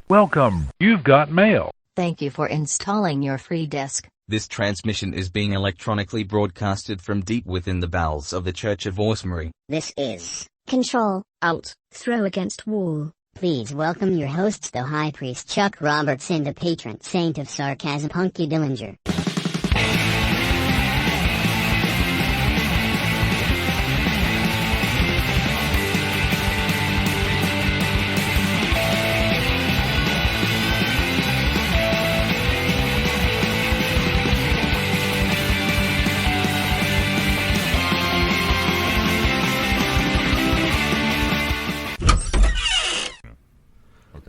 Welcome. You've got mail. Thank you for installing your free disk. This transmission is being electronically broadcasted from deep within the bowels of the Church of Orsemery. This is Control, Alt, Throw Against Wall. Please welcome your hosts, the High Priest Chuck Roberts and the Patron Saint of Sarcasm, Punky Dillinger.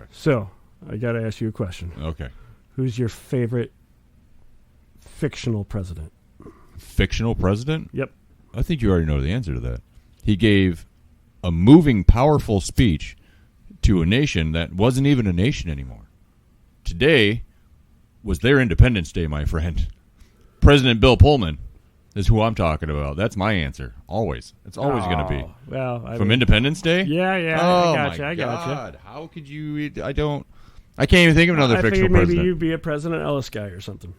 So, I got to ask you a question. Okay. Who's your favorite fictional president? Fictional president? Yep. I think you already know the answer to that. He gave a moving, powerful speech to a nation that wasn't even a nation anymore. Today was their Independence Day, my friend. President Bill Pullman is who I'm talking about. That's my answer. Always. It's always going to be. Well, From Independence Day? Yeah. Oh, I gotcha. God. How could you... I can't even think of another fictional maybe president. you'd be a President Ellis guy or something.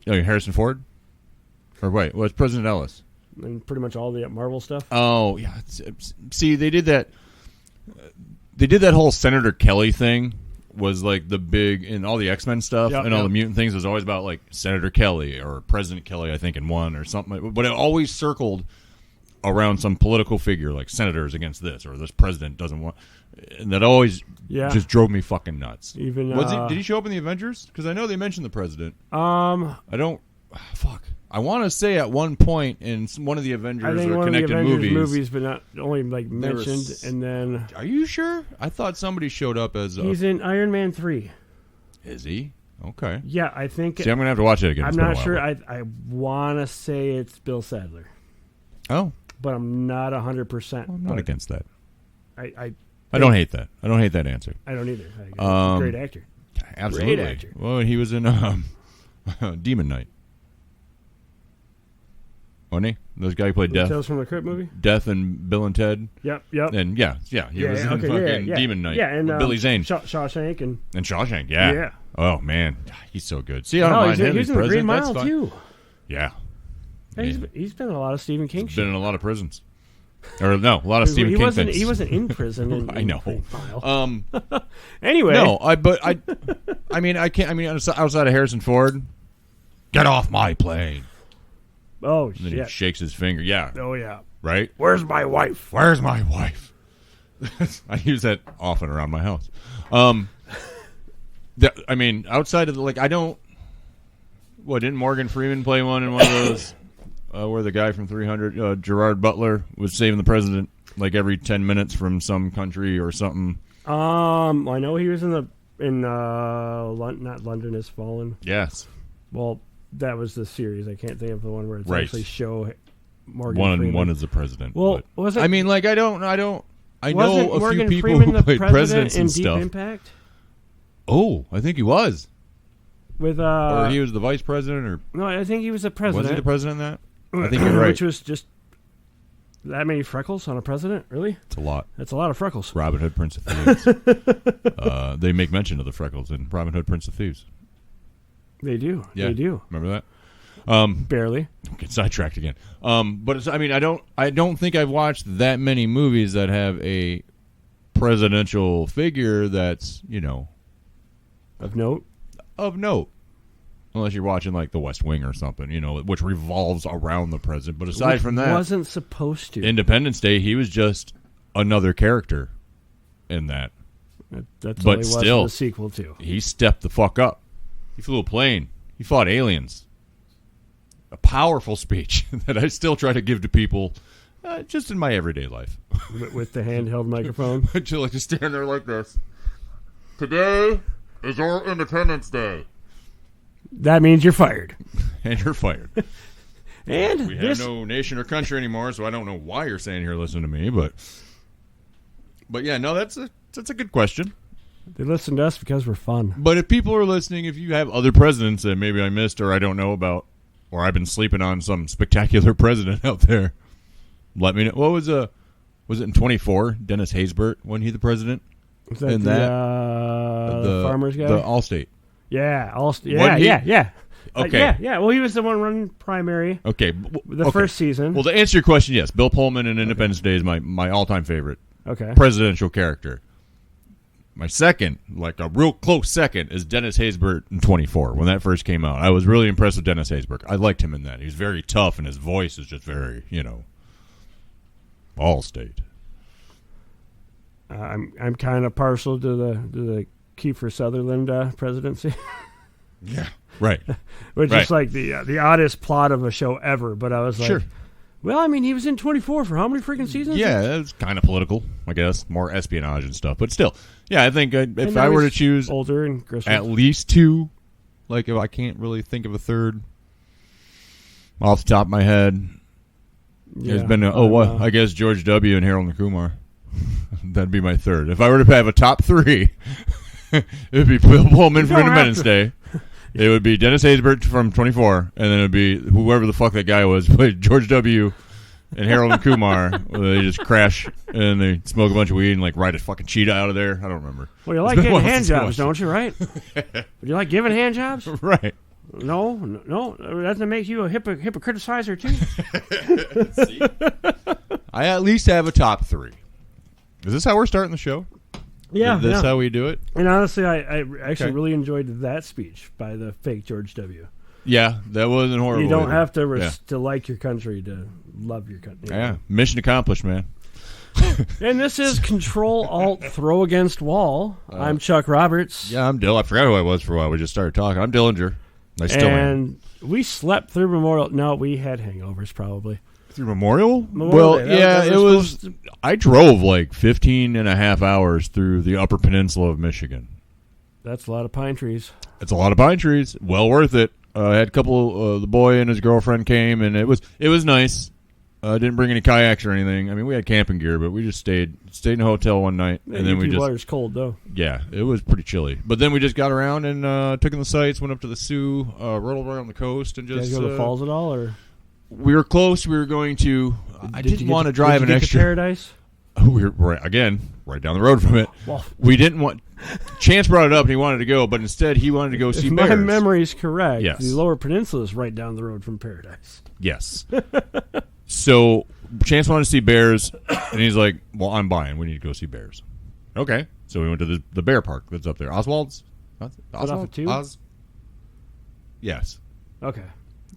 Oh, Harrison Ford? Or wait, what's President Ellis? And pretty much all the Marvel stuff. Oh, yeah. See, they did that... They did that whole Senator Kelly thing. Was like the big in all the X-Men stuff and all the mutant things was always about like Senator Kelly or President Kelly, I think, in one or something. But it always circled around some political figure, like senators against this or this president doesn't want. And that always just drove me fucking nuts. Even did he show up in the Avengers? Because I know they mentioned the president. I don't. Fuck. I want to say at one point in one of the Avengers or connected movies, but not only like mentioned. And then, are you sure? I thought somebody showed up as. He's in Iron Man 3. Is he? Okay. Yeah, I think. See, I'm gonna have to watch it again. I'm not sure. I want to say it's Bill Sadler. Oh, but I'm not 100%. I'm not against that. I don't hate that. I don't hate that answer. I don't either. Great actor. Absolutely. Great actor. Well, he was in Demon Knight. Wasn't he? Those guy who played Death. Tales from the Crypt movie? Death and Bill and Ted. Yep. And he was in fucking Demon Knight. Yeah, and Billy Zane. Shawshank and Shawshank, yeah. Oh, man. He's so good. See, I don't mind him. He's in the Green Mile, too. Yeah. He's been in a lot of Stephen King shit. Been in a lot of prisons. Or, no, a lot of Stephen King things. He wasn't in prison. I know. Anyway. No, I mean, outside of Harrison Ford, get off my plane. Oh, and then he shakes his finger. Yeah. Oh, yeah. Right? Where's my wife? Where's my wife? I use that often around my house. Outside of I don't... What, didn't Morgan Freeman play one in one of those where the guy from 300, Gerard Butler, was saving the president like every 10 minutes from some country or something? I know he was not London Has Fallen. Yes. Well... That was the series. I can't think of the one where it's actually show Morgan Freeman. One is the president. Well, was it? I mean, I know a Morgan few people Freeman who played presidents and Deep stuff. Impact? Oh, I think he was. With or he was the vice president, or no? I think he was the president. Was he the president in that? I think you're right. Which was just that many freckles on a president. Really? It's a lot. That's a lot of freckles. Robin Hood, Prince of Thieves. They make mention of the freckles in Robin Hood, Prince of Thieves. They do. Yeah. They do. Remember that? Barely. Get sidetracked again. But I don't think I've watched that many movies that have a presidential figure that's, of note. Of note. Unless you're watching like The West Wing or something, which revolves around the president. But aside from that, wasn't supposed to. Independence Day, he was just another character in that. That's all he was in the sequel too. He stepped the fuck up. He flew a plane. He fought aliens. A powerful speech that I still try to give to people just in my everyday life. With the handheld microphone? To stand there like this. Today is your Independence Day. That means you're fired. And you're fired. And we have no nation or country anymore, so I don't know why you're saying here, listen to me, but yeah, no, that's a good question. They listen to us because we're fun. But if people are listening, if you have other presidents that maybe I missed or I don't know about, or I've been sleeping on some spectacular president out there, let me know. What was it in 24? Dennis Haysbert, wasn't he the president? Was that the farmer's guy? The Allstate. Yeah, yeah. Okay. Yeah. Well, he was the one running primary. Okay. First season. Well, to answer your question, yes. Bill Pullman in Independence Day is my all-time favorite presidential character. My second, like a real close second, is Dennis Haysbert in 24, when that first came out. I was really impressed with Dennis Haysbert. I liked him in that. He's very tough, and his voice is just very, Allstate. I'm kind of partial to the Kiefer Sutherland presidency. Yeah, right. Which is like the oddest plot of a show ever. But I was like, sure. Well, I mean, he was in 24 for how many freaking seasons? Yeah, it's kind of political, I guess. More espionage and stuff. But still, yeah, I think if I were to choose older and at least two, like if I can't really think of a third off the top of my head, there's been I guess George W. and Harold and Kumar. That'd be my third. If I were to have a top three, it would be Bill Pullman from Independence Day. It would be Dennis Haysbert from 24, and then it would be whoever the fuck that guy was, George W. and Harold and Kumar. They just crash and they smoke a bunch of weed and like ride a fucking cheetah out of there. I don't remember. Well, you like getting hand jobs, don't you? Right? You like giving hand jobs? Right. No. Doesn't it make you a hypocriticizer too? See? I at least have a top three. Is this how we're starting the show? Yeah, Is this how we do it? And honestly, I actually really enjoyed that speech by the fake George W. Yeah, that wasn't horrible. You don't have to like your country to love your country. Yeah, mission accomplished, man. And this is Control Alt Throw Against Wall. I'm Chuck Roberts. Yeah, I'm Dill. I forgot who I was for a while. We just started talking. I'm Dillinger. I still am. And we slept through Memorial. No, we had hangovers probably. Through Memorial? Day. It was. I drove like 15 and a half hours through the Upper Peninsula of Michigan. That's a lot of pine trees. It's a lot of pine trees. Well worth it. I had a couple. The boy and his girlfriend came, and it was nice. Didn't bring any kayaks or anything. I mean, we had camping gear, but we just stayed in a hotel one night, and then we just. Water's cold though. Yeah, it was pretty chilly. But then we just got around and took in the sights. Went up to the Sioux, rolled around the coast, and just. Did you go to the falls at all, or? We were close. We were going to. I didn't want to drive an extra. Paradise. We were right down the road from it. Well, we didn't want. Chance brought it up and he wanted to go, but instead he wanted to go see bears. My memory is correct. Yes. The Lower Peninsula is right down the road from Paradise. Yes. So Chance wanted to see bears, and he's like, "Well, I'm buying. We need to go see bears." Okay. So we went to the bear park that's up there. Oswald's. Oz? Yes. Okay.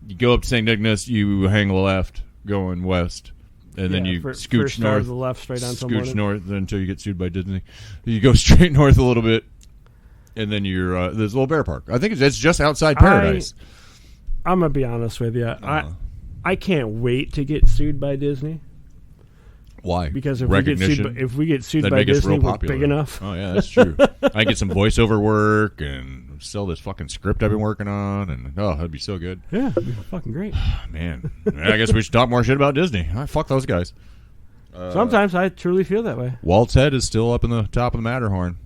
You go up to St. Ignace, you hang a left, going west, and then you scooch north. To the left, straight on scooch north until you get sued by Disney. You go straight north a little bit, and then you're there's a little bear park. I think it's just outside Paradise. I'm gonna be honest with you. I can't wait to get sued by Disney. Why? Because if we get sued by Disney, we're big enough. Oh yeah, that's true. I get some voiceover work and sell this fucking script I've been working on, and that'd be so good. Yeah, it'd be fucking great. Man, I guess we should talk more shit about Disney. Fuck those guys. Sometimes I truly feel that way. Walt's head is still up in the top of the Matterhorn.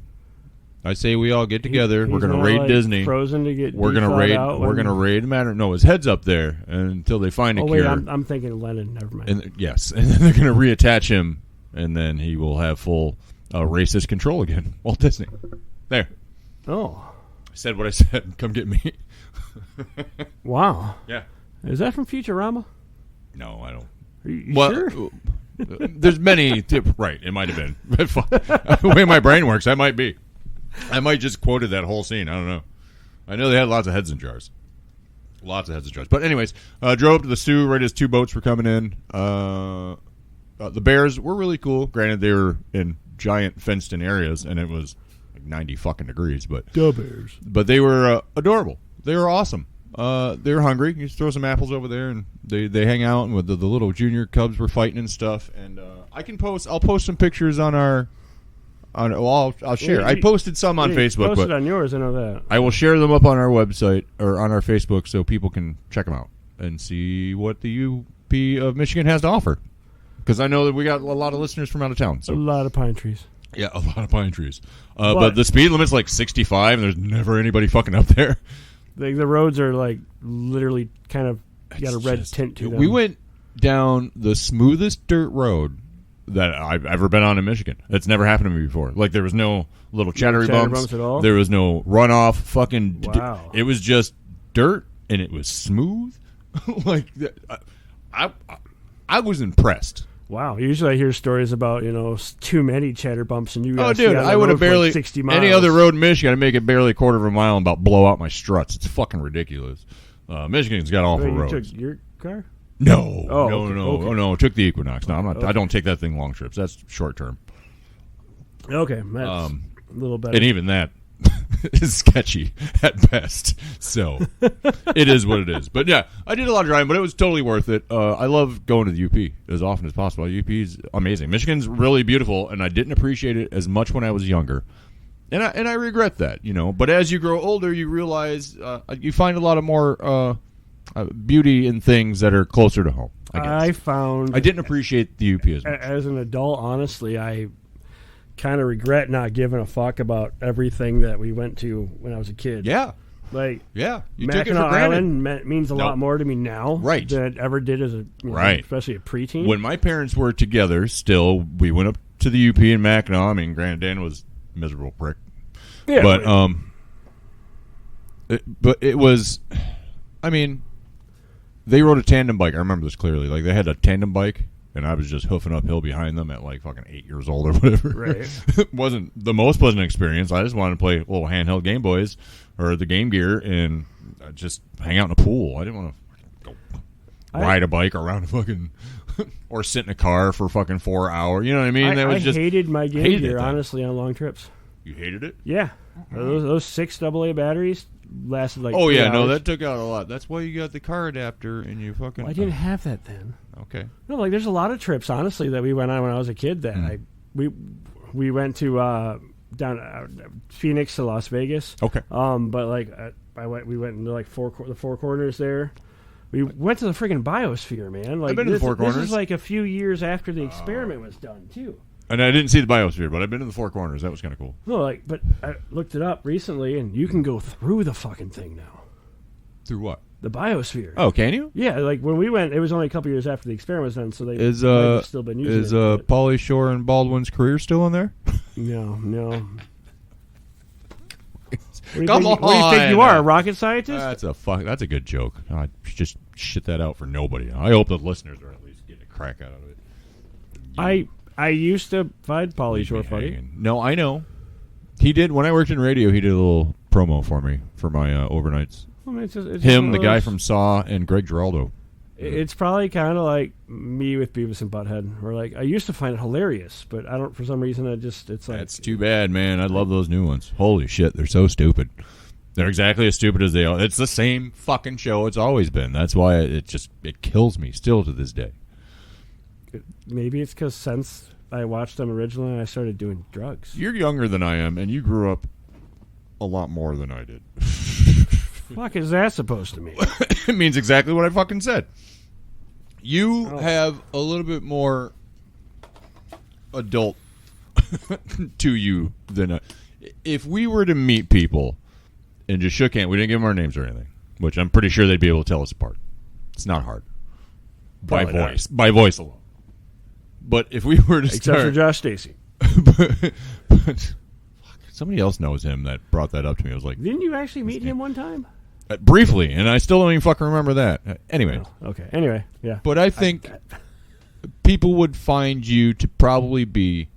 I say we all get together. We're going to raid Disney. Frozen to get. We're going to raid. We're going to raid Matterhorn. No, his head's up there until they find a cure. I'm thinking Lennon. Never mind. And, yes, and then they're going to reattach him, and then he will have full racist control again. Walt Disney. There. Oh. I said what I said. Come get me. Wow. Yeah. Is that from Futurama? No, I don't. Are you sure? There's many. Right, it might have been. The way my brain works, that might be. I might just quoted that whole scene. I don't know. I know they had lots of heads in jars. Lots of heads in jars. But anyways, drove up to the Sioux right as two boats were coming in. The bears were really cool. Granted, they were in giant fenced-in areas, and it was like 90 fucking degrees. But bears. But they were adorable. They were awesome. They were hungry. You just throw some apples over there, and they hang out. And with the little junior cubs were fighting and stuff. And I'll post some pictures on our. I'll share. I posted some on Facebook. Posted on yours, I know that. I will share them up on our website or on our Facebook so people can check them out and see what the UP of Michigan has to offer. Because I know that we got a lot of listeners from out of town. So. A lot of pine trees. Yeah, a lot of pine trees. But the speed limit's like 65, and there's never anybody fucking up there. The roads are like literally kind of got a red tint to them. We went down the smoothest dirt road that I've ever been on in Michigan. That's never happened to me before. Like, there was no little chattery bumps at all? There was no runoff. Fucking, wow. It was just dirt, and it was smooth. Like, I was impressed. Wow. Usually I hear stories about, too many chatter bumps, and you guys. Oh, dude, I would have barely 60 miles. Any other road in Michigan, I'd make it barely a quarter of a mile and about blow out my struts. It's fucking ridiculous. Michigan's got awful roads. You took your car? No, no. Okay. Oh no, took the Equinox. No, I'm not. Okay. I don't take that thing long trips. That's short term. Okay, that's a little better. And even that is sketchy at best. So it is what it is. But yeah, I did a lot of driving, but it was totally worth it. I love going to the UP as often as possible. UP is amazing. Michigan's really beautiful, and I didn't appreciate it as much when I was younger. And I regret that, But as you grow older, you realize you find a lot of more beauty in things that are closer to home. I didn't appreciate the UP as much. As an adult, honestly, I kind of regret not giving a fuck about everything that we went to when I was a kid. Yeah. Like, yeah, you Mackinac took it for granted. Island means a lot more to me now than it ever did as especially a preteen. When my parents were together, still, we went up to the UP in Mackinac. I mean, granted, Dan was a miserable prick. Yeah, but it was, I mean, they rode a tandem bike. I remember this clearly. Like, they had a tandem bike, and I was just hoofing uphill behind them at like fucking 8 years old or whatever. Right. It wasn't the most pleasant experience. I just wanted to play little handheld Game Boys or the Game Gear and just hang out in a pool. I didn't want to go ride a bike around a fucking or sit in a car for fucking 4 hours. You know what I mean? I hated my Game Gear, honestly, on long trips. You hated it? Yeah. Those 6 AA batteries lasted like 3 hours. No, that took out a lot. That's why you got the car adapter and you fucking... Well, I didn't have that then. Okay. No, like there's a lot of trips, honestly, that we went on when I was a kid that we went to down Phoenix to Las Vegas. Okay. But like we went into like the Four Corners there. We went to the friggin' Biosphere, man. Like, I've been to the Four Corners. This is like a few years after the experiment was done, too. And I didn't see the Biosphere, but I've been to the Four Corners. That was kind of cool. No, but I looked it up recently, and you can go through the fucking thing now. Through what? The Biosphere. Oh, can you? Yeah, like when we went, it was only a couple years after the experiment was done, so they might have still been using it. Is Pauly Shore and Baldwin's career still in there? No. What do you think you are, a rocket scientist? That's a good joke. I just shit that out for nobody. I hope the listeners are at least getting a crack out of it. I used to find Pauly Shore funny. No, I know. He did, when I worked in radio, he did a little promo for me for my overnights. I mean, it's him, the guy from Saw, and Greg Giraldo. It's probably kind of like me with Beavis and Butthead. Where like I used to find it hilarious, but I don't, for some reason, it's like... That's too bad, man. I love those new ones. Holy shit, they're so stupid. They're exactly as stupid as they are. It's the same fucking show it's always been. That's why it kills me still to this day. Maybe it's because since I watched them originally, I started doing drugs. You're younger than I am, and you grew up a lot more than I did. Fuck is that supposed to mean? It means exactly what I fucking said. You have a little bit more adult to you than I. If we were to meet people and just shook hands, we didn't give them our names or anything, which I'm pretty sure they'd be able to tell us apart. It's not hard. By voice alone. But if we were to except for Josh Stacy. but somebody else knows him that brought that up to me. I was like, didn't you actually meet him one time? Briefly, and I still don't even fucking remember that. Anyway. Oh, okay. Anyway, yeah. But I think people would find you to probably be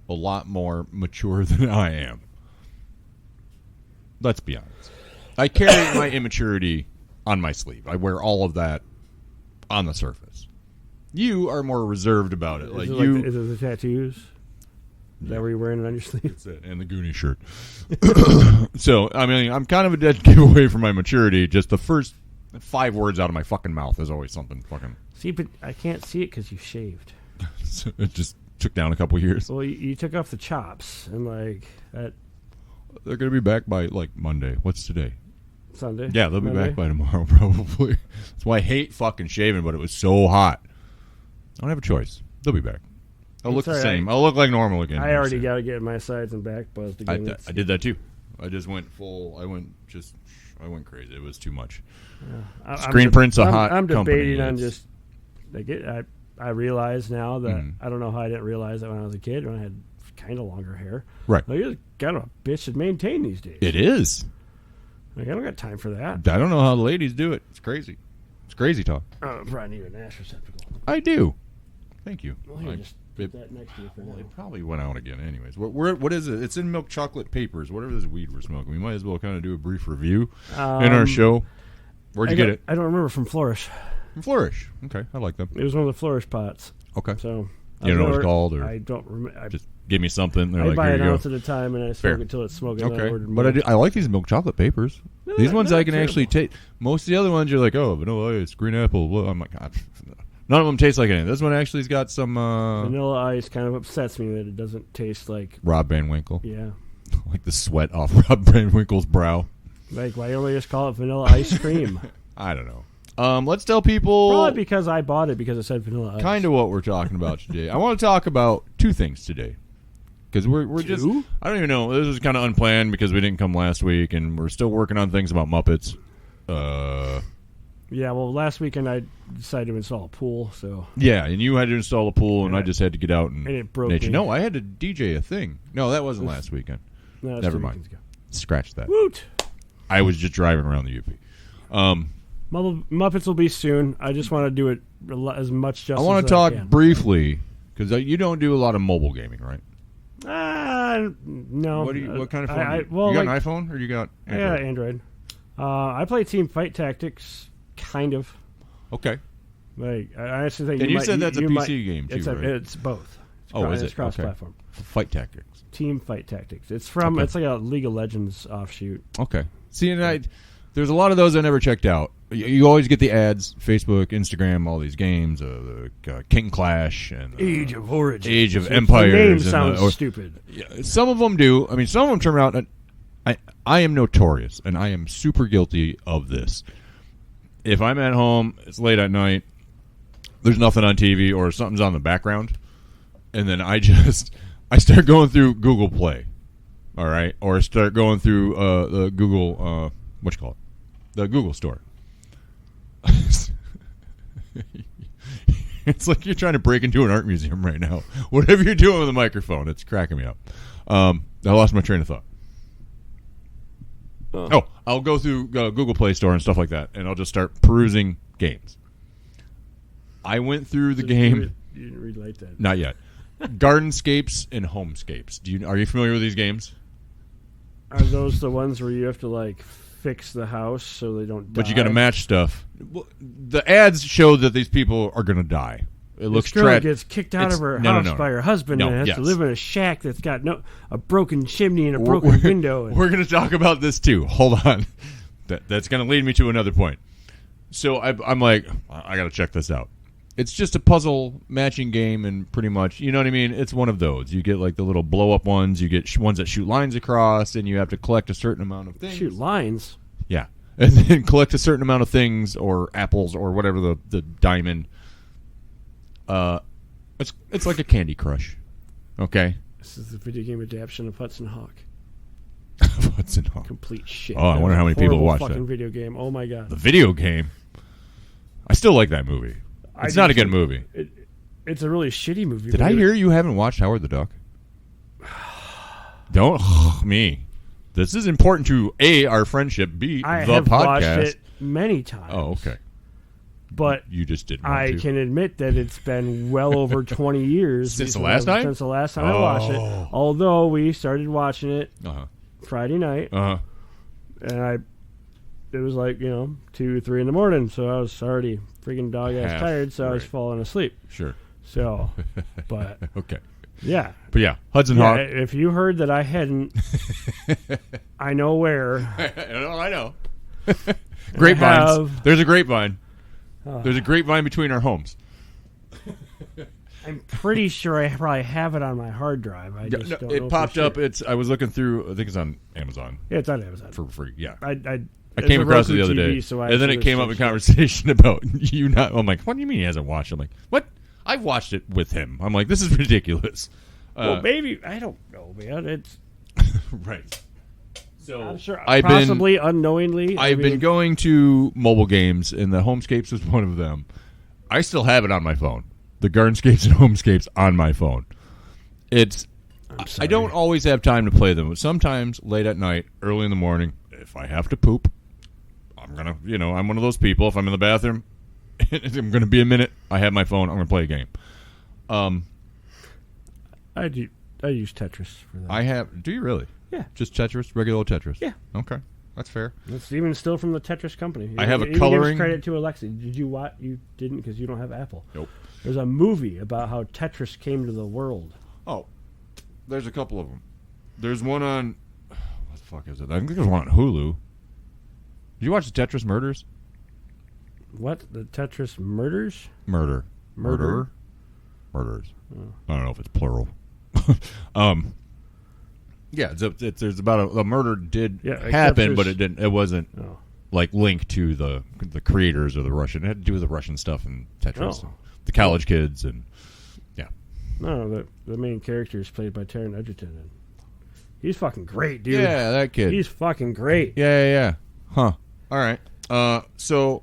a lot more mature than I am. Let's be honest. I carry my immaturity on my sleeve. I wear all of that on the surface. You are more reserved about it. Is it the tattoos? Is that where you're wearing it on your sleeve? That's it, and the Goonie shirt. So, I mean, I'm kind of a dead giveaway for my maturity. Just the first 5 words out of my fucking mouth is always something fucking... See, but I can't see it because you shaved. So it just took down a couple years. Well, you took off the chops, and like that... They're going to be back by, like, Monday. What's today? Sunday? Yeah, they'll be back by tomorrow, probably. That's why I hate fucking shaving, but it was so hot. I don't have a choice. They'll be back. I'll look the same. I'll look like normal again. I already got to get my sides and back buzzed again. I did that too. I just went full. I went crazy. It was too much. Screen print's a hot company. I'm debating on just like I realize now that I don't know how I didn't realize that when I was a kid when I had kind of longer hair. Right. Like, it's kind of a bitch to maintain these days. It is. Like, I don't got time for that. I don't know how the ladies do it. It's crazy. It's crazy talk. Probably need an ash receptacle. I do. Thank you. Well, here, just put that next to you for now. It probably went out again anyways. What is it? It's in milk chocolate papers. Whatever this weed we're smoking. We might as well kind of do a brief review in our show. Where'd you get it? I don't remember. From Flourish. From Flourish. Okay, I like them. It was one of the Flourish pots. Okay. So you don't know what it's called? Or I don't remember. Just give me something. They're I like, buy here an you ounce go. at a time, and I smoke it until it's smoking. Okay, but I like these milk chocolate papers. These ones I can actually taste. Most of the other ones you're like, oh, vanilla ice, green apple. Blah. I'm like, God, none of them taste like anything. This one actually has got some vanilla ice. Kind of upsets me that it doesn't taste like Rob Van Winkle. Yeah, like the sweat off Rob Van Winkle's brow. Like, why don't they just call it vanilla ice cream? I don't know. Let's tell people. Probably because I bought it because it said vanilla ice. Kind of what we're talking about today. I want to talk about two things today. Because we're just, I don't even know. This is kind of unplanned because we didn't come last week, and we're still working on things about Muppets. Yeah, well, last weekend I decided to install a pool, so. Yeah, and you had to install a pool, and I just had to get out and it broke nature. me. No, I had to DJ a thing. No, that wasn't last weekend. No, Never mind. Scratch that. Woot! I was just driving around the UP. Muppets will be soon. I just want to do it as much justice. I want to talk briefly because you don't do a lot of mobile gaming, right? No. What kind of phone? You got an iPhone or you got Android? Yeah, Android. I play Team Fight Tactics, kind of. Okay. Like, I actually think and you said that's a PC game too, right? It's both. Is it? It's cross-platform. Fight Tactics. Team Fight Tactics. It's from. It's like a League of Legends offshoot. Okay. See, and there's a lot of those I never checked out. You always get the ads, Facebook, Instagram, all these games, the King Clash and Age of Origins, Age of Empires. The name sounds stupid. Yeah, some of them do. I mean, some of them turn out. I am notorious, and I am super guilty of this. If I'm at home, it's late at night, there's nothing on TV or something's on the background, and then I start going through Google Play, all right, or start going through the Google the Google Store. It's like you're trying to break into an art museum right now. Whatever you're doing with a microphone, it's cracking me up. I lost my train of thought. I'll go through Google Play Store and stuff like that, and I'll just start perusing games. I went through the game. You didn't relight that. Not yet. Gardenscapes and Homescapes. Are you familiar with these games? Are those the ones where you have to fix the house so they don't die? But you got to match stuff. Well, the ads show that these people are going to die. It looks tragic. This girl gets kicked out of her house by her husband and has to live in a shack that's got a broken chimney and a broken window. We're going to talk about this too. Hold on. That's going to lead me to another point. So I'm like, I got to check this out. It's just a puzzle matching game, and pretty much, you know what I mean? It's one of those. You get the little blow-up ones. You get ones that shoot lines across, and you have to collect a certain amount of things. Shoot lines? Yeah. And then collect a certain amount of things, or apples, or whatever the diamond. It's like a Candy Crush. Okay? This is the video game adaptation of Hudson Hawk. Hudson Hawk. Complete shit. Oh, I wonder how many people watch that. Fucking video game. Oh, my God. The video game? I still like that movie. It's not a good movie. It's a really shitty movie. Did I hear you haven't watched Howard the Duck? Don't me. This is important to A, our friendship, B, the podcast. I have watched it many times. Oh, okay. But you just didn't want I to. Can admit that it's been well over 20 years since the last time I watched it. Although we started watching it Friday night, and it was 2, 3 in the morning, so I was already freaking dog-ass tired, so I was falling asleep. Sure. So, but... Okay. Yeah. But yeah, Hudson Hawk. If you heard that I hadn't, I know where. I know. Grapevines. There's a grapevine. There's a grapevine between our homes. I'm pretty sure I probably have it on my hard drive. I just don't know. It popped up. I was looking through. I think it's on Amazon. Yeah, it's on Amazon for free. Yeah. I came across it the other day, and then it came up in conversation about you not. I'm like, what do you mean he hasn't watched it? I'm like, what? I've watched it with him. I'm like, this is ridiculous. Well, maybe I don't know, man. It's right. So I'm sure, possibly unknowingly. I've been going to mobile games, and the Homescapes was one of them. I still have it on my phone. the Gardscapes and Homescapes on my phone. I don't always have time to play them. But sometimes late at night, early in the morning, if I have to poop, I'm one of those people. If I'm in the bathroom, I'm gonna be a minute. I have my phone. I'm gonna play a game. I use Tetris for that. I have. Do you really? Yeah. Just Tetris, regular old Tetris. Yeah. Okay, that's fair. It's even still from the Tetris company. I have a Even coloring. gives credit to Alexa. Did you watch? You didn't because you don't have Apple. Nope. There's a movie about how Tetris came to the world. Oh, there's a couple of them. There's one on. What the fuck is it? I think there's one on Hulu. Did you watch the Tetris Murders? What? The Tetris Murders? Murder. Murder? Murders. Oh. I don't know if it's plural. Yeah, there's about a murder did happen, but it didn't. It wasn't like linked to the creators or the Russian. It had to do with the Russian stuff and Tetris, and the college kids, and yeah. No, the main character is played by Taron Egerton, and he's fucking great, dude. Yeah, that kid. He's fucking great. Yeah. Huh. All right. So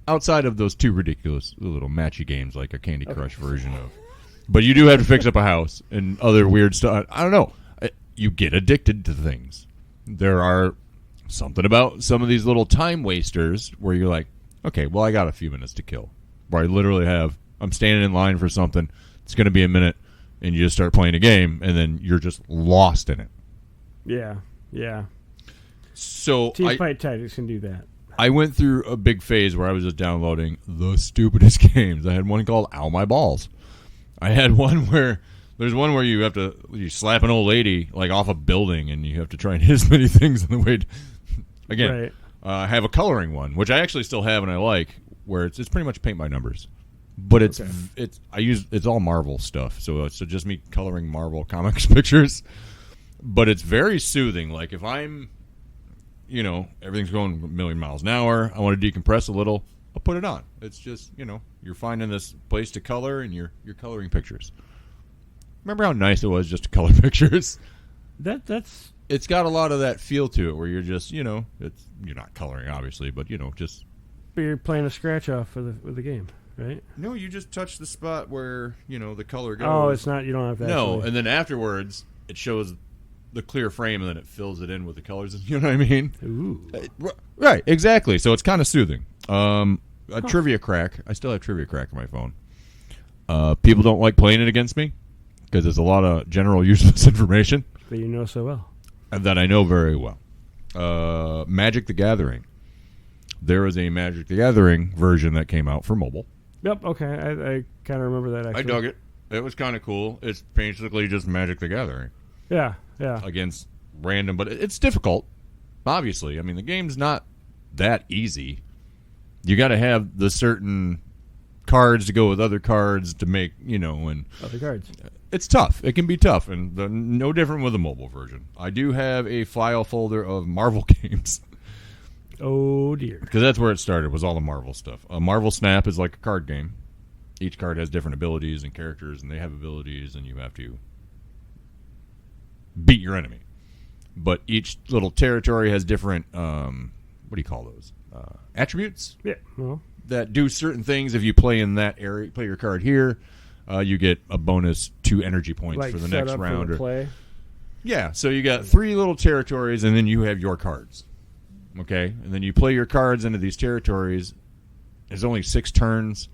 outside of those two ridiculous little matchy games, like a Candy Crush version of, but you do have to fix up a house and other weird stuff. I don't know. You get addicted to things. There are something about some of these little time wasters where you're like, okay, well, I got a few minutes to kill. Where I literally I'm standing in line for something. It's going to be a minute, and you just start playing a game, and then you're just lost in it. Yeah. So Team Fight Tactics can do that. I went through a big phase where I was just downloading the stupidest games. I had one called Ow My Balls. I had one where there's one where you slap an old lady like off a building, and you have to try and hit as many things in the way. Again, Right. I have a coloring one, which I actually still have and I like, where it's pretty much paint by numbers, but it's all Marvel stuff, so it's just me coloring Marvel comics pictures. But it's very soothing. Like if I'm, everything's going a million miles an hour, I want to decompress a little, I'll put it on. It's just you're finding this place to color, and you're coloring pictures. Remember how nice it was just to color pictures? It's got a lot of that feel to it, where you're just, you're not coloring, obviously, but, just... But you're playing a scratch-off with the game, right? No, you just touch the spot where, the color goes. Oh, it's not, you don't have to No, and then afterwards, it shows the clear frame, and then it fills it in with the colors, you know what I mean? Ooh. Right, exactly, so it's kind of soothing. Trivia Crack, I still have Trivia Crack on my phone. People don't like playing it against me, because there's a lot of general useless information. That you know so well. That I know very well. Magic the Gathering. There was a Magic the Gathering version that came out for mobile. Yep, okay. I kind of remember that, actually. I dug it. It was kind of cool. It's basically just Magic the Gathering. Yeah. Against random, but it's difficult, obviously. I mean, the game's not that easy. You got to have the certain cards to go with other cards to make, and... Other cards. It's tough. It can be tough, and no different with the mobile version. I do have a file folder of Marvel games. Oh, dear. Because that's where it started, was all the Marvel stuff. Marvel Snap is like a card game. Each card has different abilities and characters, and they have abilities, and you have to beat your enemy. But each little territory has different, what do you call those? Attributes? Yeah, well. That do certain things. If you play in that area, play your card here, you get a bonus 2 energy points for the next round. Play. Yeah, so you got 3 little territories, and then you have your cards. Okay, and then you play your cards into these territories. There's only 6 turns.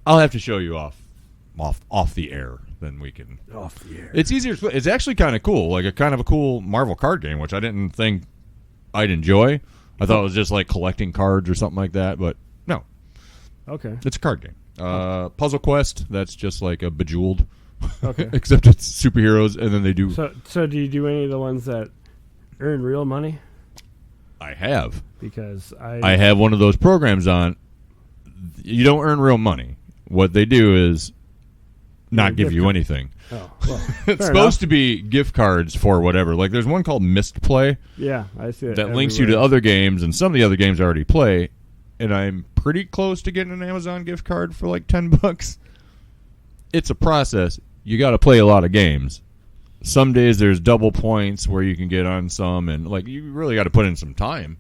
I'll have to show you off the air. Then we can off the air. It's easier. It's actually kind of cool, like a kind of a cool Marvel card game, which I didn't think I'd enjoy. I thought it was just like collecting cards or something like that, but no. Okay, it's a card game. Puzzle Quest, that's just like a Bejeweled. Okay. Except it's superheroes, and then they do... So do you do any of the ones that earn real money? I have. Because I have one of those programs on. You don't earn real money. What they do is not give you anything. Oh, well, it's supposed to be gift cards for whatever. Like there's one called Mist Play. Yeah, I see it. That links you to other games, and some of the other games I already play. And I'm pretty close to getting an Amazon gift card for like $10. It's a process. You got to play a lot of games. Some days there's double points where you can get on some, and like you really got to put in some time.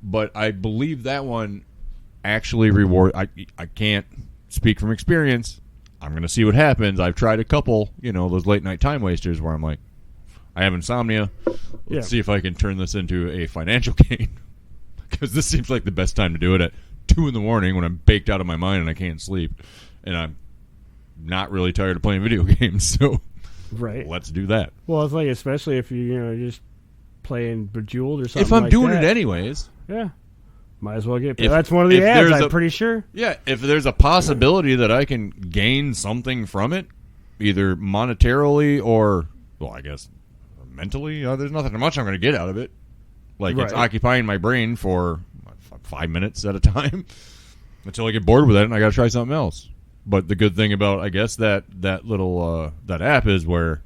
But I believe that one actually reward. I can't speak from experience. I'm going to see what happens. I've tried a couple, those late night time wasters where I'm like, I have insomnia. Let's see if I can turn this into a financial gain. Because this seems like the best time to do it at 2 in the morning when I'm baked out of my mind and I can't sleep. And I'm not really tired of playing video games. So let's do that. Well, it's like, especially if you're just playing Bejeweled or something if I'm like doing that. it anyways. Yeah. Might as well get paid. That's one of the ads, I'm pretty sure. Yeah, if there's a possibility that I can gain something from it, either monetarily or, well, I guess mentally, there's nothing much I'm going to get out of it. Like, it's occupying my brain for 5 minutes at a time until I get bored with it and I got to try something else. But the good thing about, I guess, that little that app is where,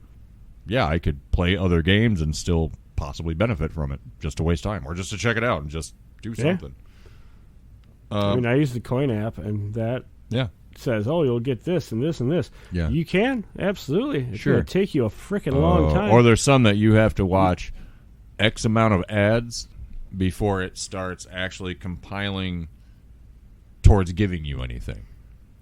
I could play other games and still possibly benefit from it just to waste time or just to check it out and just do something. I use the Coin app, and that says, you'll get this and this and this. Yeah. You can, absolutely. It's going to take you a freaking long time. Or there's some that you have to watch X amount of ads before it starts actually compiling towards giving you anything.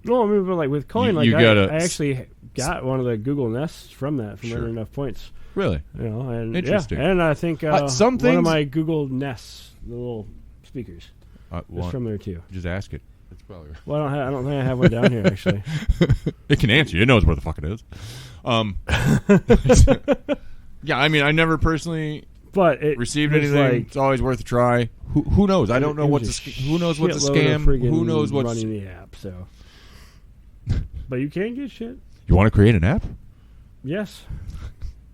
No, I mean, but like with Coin, I actually got one of the Google Nests from that, from earning enough points. Really? And interesting. And I think some things, one of my Google Nests, the little speakers, is from there too. Just ask it. It's probably right. Well, I don't think I have one down here actually. It can answer you. It knows where the fuck it is. Yeah, I mean, I never personally received anything. Like, it's always worth a try. Who knows? I don't know who knows what's a scam. Who knows what's running the app? So, but you can get shit. You want to create an app? Yes.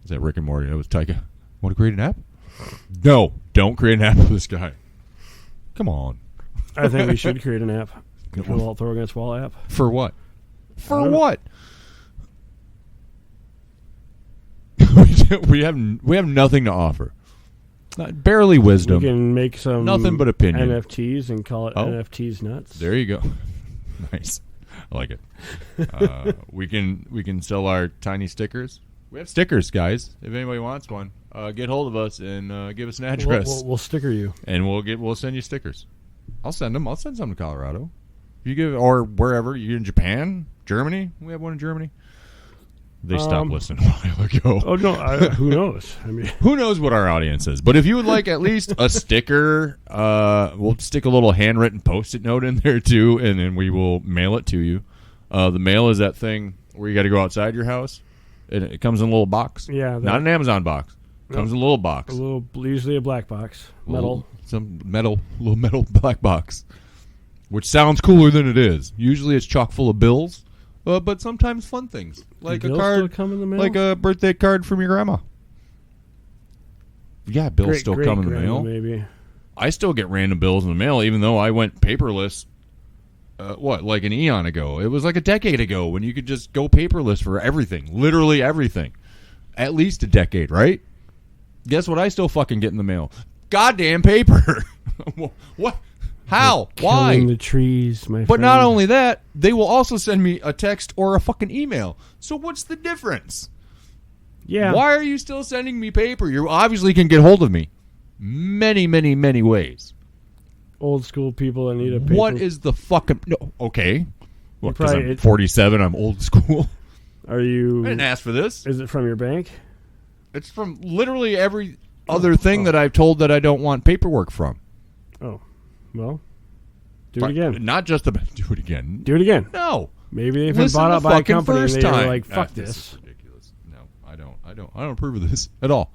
Is that Rick and Morty? That was Taika. Want to create an app? No, don't create an app for this guy. Come on. I think we should create an app. Control Alt Throw Against Wall app. For what? For what? we have nothing to offer. Barely wisdom. We can make some nothing but opinion. NFTs and call it NFTs nuts. There you go. Nice. I like it. We can sell our tiny stickers. We have stickers, guys. If anybody wants one, get hold of us and give us an address. We'll sticker you, and we'll send you stickers. I'll send them. I'll send some to Colorado. If you or wherever. You in Japan, Germany. We have one in Germany. They stopped listening a while ago. Oh no! Who knows? I mean, who knows what our audience is? But if you would like at least a sticker, we'll stick a little handwritten Post-it note in there too, and then we will mail it to you. The mail is that thing where you got to go outside your house. It comes in a little box. Yeah, not an Amazon box. It comes in a little box. Usually a black box, metal. Little metal black box, which sounds cooler than it is. Usually it's chock full of bills, but sometimes fun things like a card, come in the mail? like a birthday card from your grandma. Yeah, bills still come in the mail. Maybe I still get random bills in the mail, even though I went paperless. Like an eon ago? It was like a decade ago when you could just go paperless for everything. Literally everything. At least a decade, right? Guess what I still fucking get in the mail? Goddamn paper. What? How? Why? Killing the trees, my friend. But not only that, they will also send me a text or a fucking email. So what's the difference? Yeah. Why are you still sending me paper? You obviously can get hold of me many, many, many ways. Old school people that need a paper. What is the fucking... No, okay. Well, because I'm 47, I'm old school. Are you... I didn't ask for this. Is it from your bank? It's from literally every other thing that I've told that I don't want paperwork from. Oh. Well, do it again. Not just the... Do it again. Do it again. No. Maybe they've been bought out by a company and they were like, fuck this. this. Is ridiculous. No, I don't approve of this at all.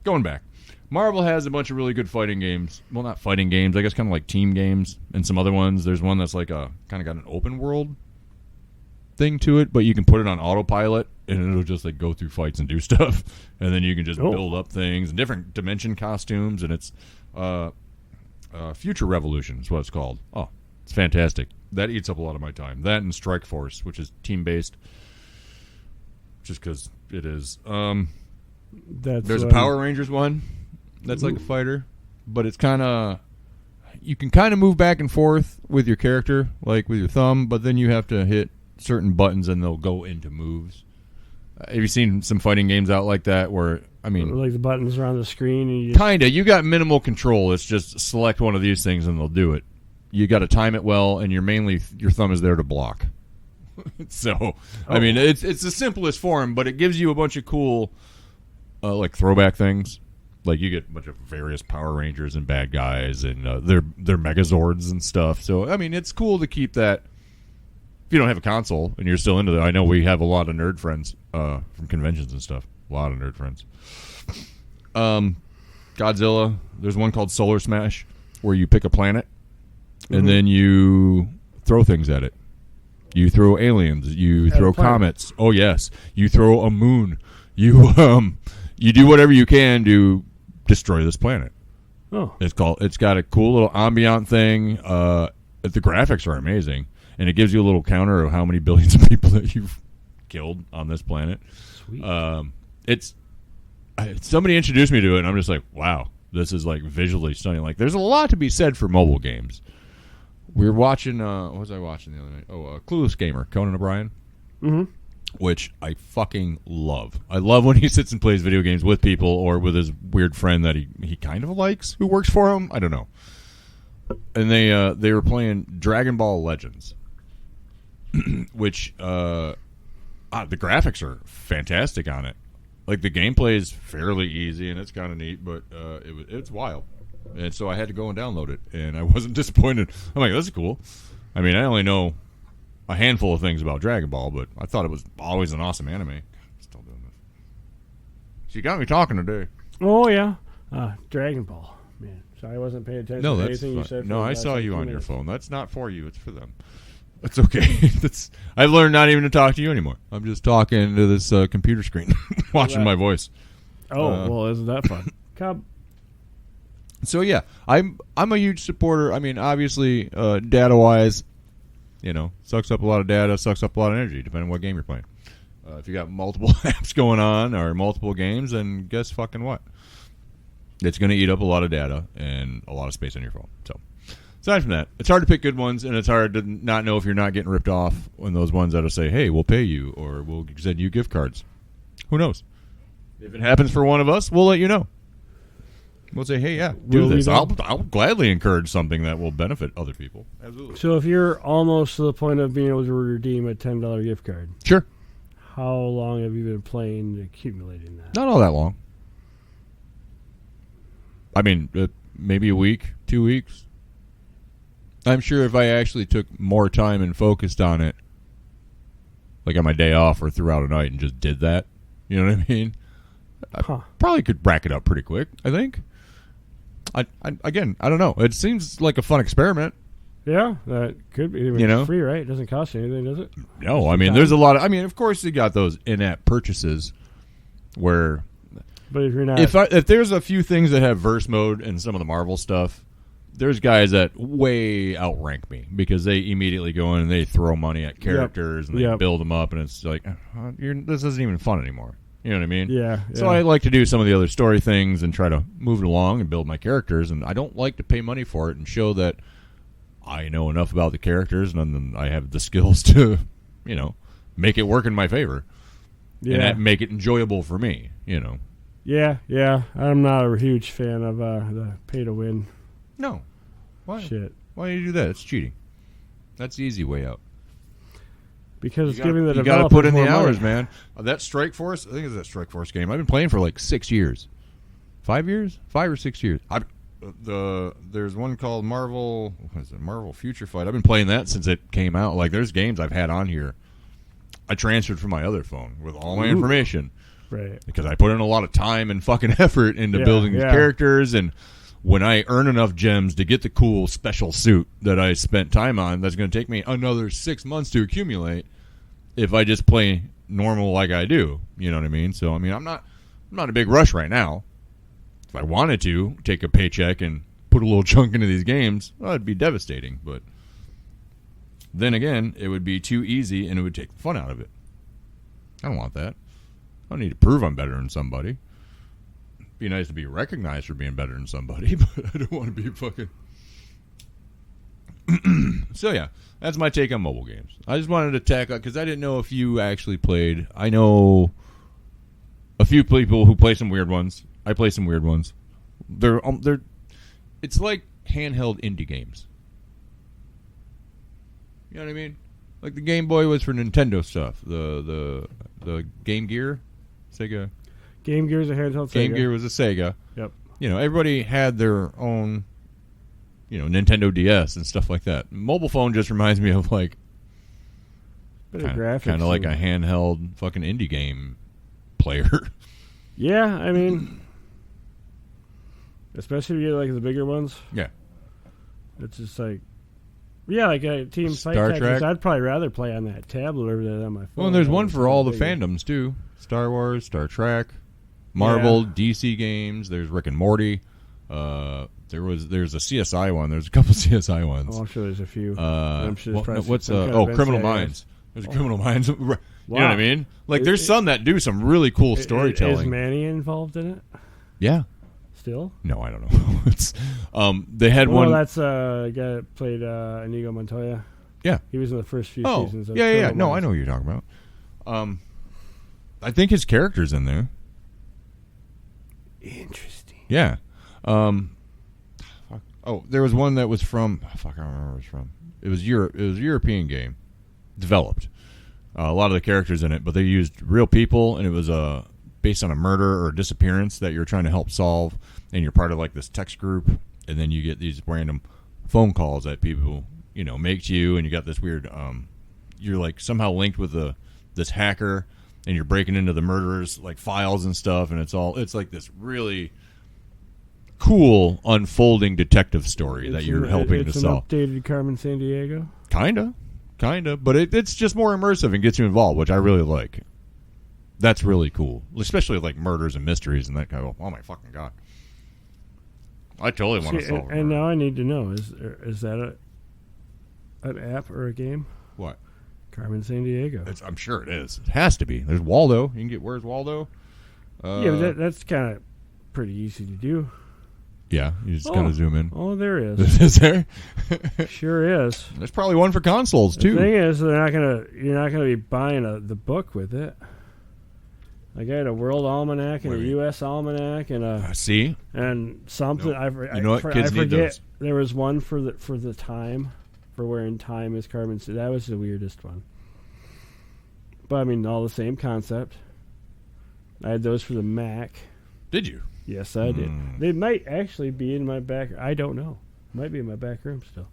Going back. Marvel has a bunch of really good fighting games. Well, not fighting games. I guess kind of like team games and some other ones. There's one that's like kind of got an open world thing to it, but you can put it on autopilot and it'll just like go through fights and do stuff. And then you can just build up things and different dimension costumes. And it's Future Revolution is what it's called. Oh, it's fantastic. That eats up a lot of my time. That and Strike Force, which is team-based, just because it is. There's a Power Rangers one. That's like a fighter, but it's kind of... You can kind of move back and forth with your character, like with your thumb, but then you have to hit certain buttons and they'll go into moves. Have you seen some fighting games out like that where, I mean... Like the buttons are on the screen? And kind of. You got minimal control. It's just select one of these things and they'll do it. you got to time it well, and your thumb is there to block. So, I mean, it's the simplest form, but it gives you a bunch of cool, like throwback things. Like you get a bunch of various Power Rangers and bad guys, and their Megazords and stuff. So, I mean, it's cool to keep that. If you don't have a console and you're still into it, I know we have a lot of nerd friends from conventions and stuff. A lot of nerd friends. Godzilla. There's one called Solar Smash, where you pick a planet, and then you throw things at it. You throw aliens. You throw comets. Oh yes. You throw a moon. You do whatever you can to destroy this planet. Oh. It's got a cool little ambient thing. The graphics are amazing, and it gives you a little counter of how many billions of people that you've killed on this planet. Sweet. Somebody introduced me to it, and I'm just like, wow, this is like visually stunning. Like, there's a lot to be said for mobile games. We were watching, what was I watching the other night? Clueless Gamer, Conan O'Brien, which I fucking love. I love when he sits and plays video games with people or with his weird friend that he kind of likes, who works for him. I don't know. And they were playing Dragon Ball Legends, which the graphics are fantastic on it. Like, the gameplay is fairly easy, and it's kind of neat, but it's wild. And so I had to go and download it, and I wasn't disappointed. I'm like, this is cool. I mean, I only know a handful of things about Dragon Ball, but I thought it was always an awesome anime. Still doing this. She got me talking today. Oh, yeah. Dragon Ball. Man, sorry I wasn't paying attention to anything you said. No, I saw you on your phone. That's not for you. It's for them. That's okay. I've learned not even to talk to you anymore. I'm just talking to this computer screen, watching my voice. Oh, well, isn't that fun? Cub. So yeah, I'm a huge supporter. I mean, obviously, data-wise, sucks up a lot of data, sucks up a lot of energy, depending on what game you're playing. If you got multiple apps going on or multiple games, then guess fucking what? It's going to eat up a lot of data and a lot of space on your phone. So. Aside from that, it's hard to pick good ones, and it's hard to not know if you're not getting ripped off when those ones that'll say, hey, we'll pay you, or we'll send you gift cards. Who knows? If it happens for one of us, we'll let you know. We'll say, hey, yeah, do this. I'll gladly encourage something that will benefit other people. Absolutely. So if you're almost to the point of being able to redeem a $10 gift card. Sure. How long have you been playing, accumulating that? Not all that long. I mean, maybe a week, 2 weeks. I'm sure if I actually took more time and focused on it, like on my day off or throughout a night and just did that, you know what I mean? I probably could rack it up pretty quick, I think. I don't know. It seems like a fun experiment. Yeah, that could be. It's free, right? It doesn't cost you anything, does it? No, I mean, there's a lot of... I mean, of course you got those in-app purchases where... But if you're not... If there's a few things that have verse mode and some of the Marvel stuff... There's guys that way outrank me because they immediately go in and they throw money at characters and they build them up, and it's like, this isn't even fun anymore. You know what I mean? Yeah. So I like to do some of the other story things and try to move it along and build my characters, and I don't like to pay money for it and show that I know enough about the characters and then I have the skills to, make it work in my favor. Yeah. And make it enjoyable for me, Yeah. I'm not a huge fan of the pay-to-win. No. Why? Shit. Why do you do that? It's cheating. That's the easy way out. Because it's giving the developers you got to put in the hours, money. man. That Strike Force, I think it's that Strike Force game. I've been playing for like 6 years. 5 years? 5 or 6 years. There's one called Marvel. What is it? Marvel Future Fight. I've been playing that since it came out. Like, there's games I've had on here. I transferred from my other phone with all my information. Right. Because I put in a lot of time and fucking effort into building these characters, and when I earn enough gems to get the cool special suit that I spent time on, that's going to take me another 6 months to accumulate if I just play normal like I do. You know what I mean? So, I mean, I'm not in a big rush right now. If I wanted to take a paycheck and put a little chunk into these games, well, it'd be devastating. But then again, it would be too easy and it would take the fun out of it. I don't want that. I don't need to prove I'm better than somebody. Be nice to be recognized for being better than somebody, but I don't want to be fucking... So yeah, that's my take on mobile games. I just wanted to tackle because I didn't know if you actually played. I know a few people who play some weird ones. I play some weird ones. They're it's like handheld indie games. You know what I mean? Like the Game Boy was for Nintendo stuff. The Game Gear, Sega. Game Gear's a handheld Sega. Game Gear was a Sega. Yep. Everybody had their own, Nintendo DS and stuff like that. Mobile phone just reminds me of like kind of like a handheld fucking indie game player. Yeah, I mean, especially if you get like the bigger ones. Yeah. It's just like, like a Team Fight Star Tactics. Trek. I'd probably rather play on that tablet over there on my phone. Well, and there's one for all the fandoms too. Star Wars, Star Trek, Marvel, DC games. There's Rick and Morty. There's a CSI one. There's a couple CSI ones. Oh, I'm sure there's a few. Criminal Minds. There's Criminal Minds. You know what I mean? Like, there's some that do some really cool storytelling. Is Manny involved in it? Yeah. Still? No, I don't know. It's they had one. Oh, that's a guy that played Inigo Montoya. Yeah, he was in the first few seasons. Of yeah. No, I know what you're talking about. I think his character's in there. Interesting. Yeah. There was one that was from. I don't remember where it was from. It was Europe. It was a European game, developed. A lot of the characters in it, but they used real people, and it was based on a murder or disappearance that you're trying to help solve, and you're part of like this text group, and then you get these random phone calls that people make to you, and you got this weird you're like somehow linked with this hacker, and you're breaking into the murderers like files and stuff, and it's like this really cool unfolding detective story that you're helping to solve. It's an updated Carmen Sandiego. Kinda, but it's just more immersive and gets you involved, which I really like. That's really cool, especially like murders and mysteries and that kind of. Oh my fucking god! I totally want to solve it. And now I need to know: is that an app or a game? What? Carmen Sandiego. I'm sure it is. It has to be. There's Waldo. You can get Where's Waldo? Yeah, but that's kind of pretty easy to do. Yeah, you just kind of zoom in. Oh, there is. Is there? Sure is. There's probably one for consoles too. The thing is, you're not gonna be buying the book with it. Like I had a World Almanac and a U.S. Almanac and a and something. Nope. Kids need those. There was one for the time, for wherein time is Carmen. That was the weirdest one. But I mean, all the same concept. I had those for the Mac. Did you? Yes, I did. They might actually be in my back. I don't know. Might be in my back room still.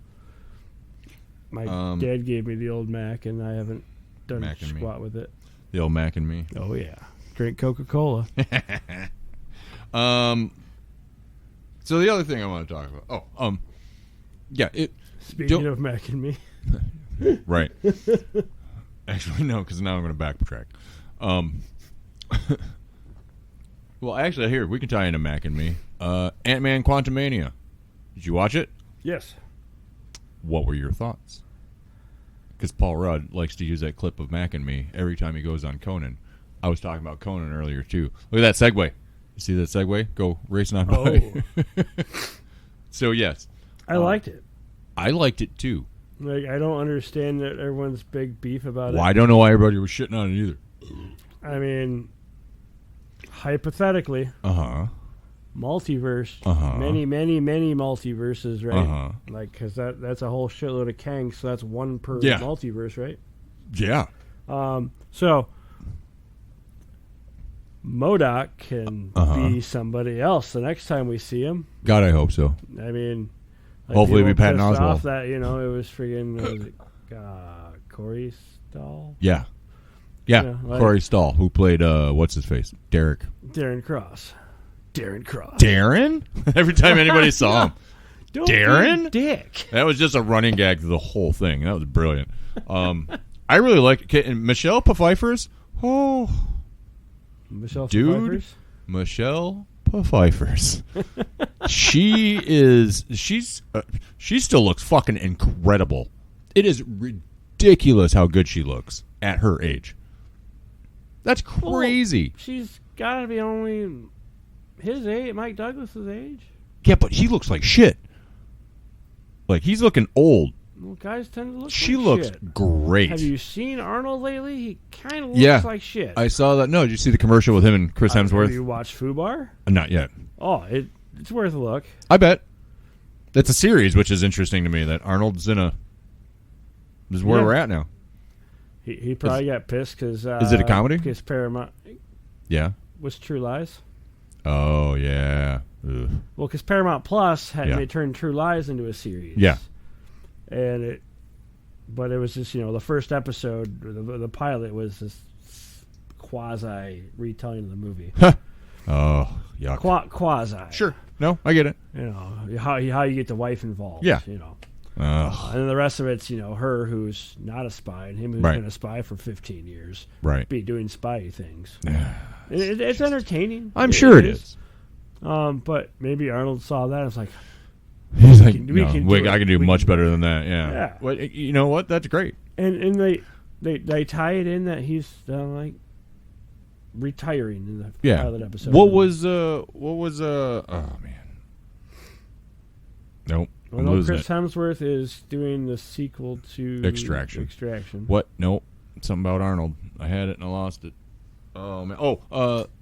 My dad gave me the old Mac, and I haven't done squat with it. The old Mac and me. Oh yeah, drink Coca-Cola. So the other thing I want to talk about. Speaking of Mac and me. Right. Actually, no, because now I'm going to backtrack. Well, actually, here, we can tie into Mac and me. Ant-Man Quantumania. Did you watch it? Yes. What were your thoughts? Because Paul Rudd likes to use that clip of Mac and me every time he goes on Conan. I was talking about Conan earlier, too. Look at that segue. You see that segue? Go racing on by. So, yes. I liked it. I liked it, too. Like, I don't understand that everyone's big beef about it. Well, I don't know why everybody was shitting on it either. I mean, hypothetically, multiverse, many multiverses, right? Like, because that's a whole shitload of Kang, so that's one per multiverse, right? Yeah. So MODOK can be somebody else the next time we see him. God, I hope so. I mean, hopefully we Patton Oswalt. That it was friggin' Corey Stahl. Yeah. Corey Stahl, who played what's his face, Darren Cross. Darren? Every time anybody saw him. Darren? Dick. That was just a running gag through the whole thing. That was brilliant. I really liked it. And Michelle Pfeiffer's. Oh. Michelle Pfeiffer's. She still looks fucking incredible. It is ridiculous how good she looks at her age. That's crazy. She's got to be only his age, Mike Douglas's age. Yeah, but he looks like shit. Like, he's looking old. Well, guys tend to look She like looks shit. great. Have you seen Arnold lately? He kind of looks like shit. I saw that. No, did you see the commercial with him and Chris Hemsworth? Have you watched Fubar? Not yet. Oh, it's worth a look. I bet. It's a series, which is interesting to me, that Arnold's in a This is where we're at now. He probably got pissed because... is it a comedy? Because Paramount... Yeah. Was True Lies. Oh, yeah. Ugh. Well, because Paramount Plus they turned True Lies into a series. Yeah. And but it was just, the first episode, the pilot was this quasi retelling of the movie. Oh, yuck. Quasi. Sure. No, I get it. How you get the wife involved. Yeah. And then the rest of it's, her who's not a spy and him who's been a spy for 15 years. Right. Be doing spy things. It's entertaining. I'm sure it is. But maybe Arnold saw that and was like, he's like, I can do much better than that. Yeah. Well, you know what? That's great. And they tie it in that he's like retiring in the pilot episode. What was oh man. Nope. Well, Chris Hemsworth is doing the sequel to Extraction. What? Nope. Something about Arnold. I had it and I lost it. Oh man.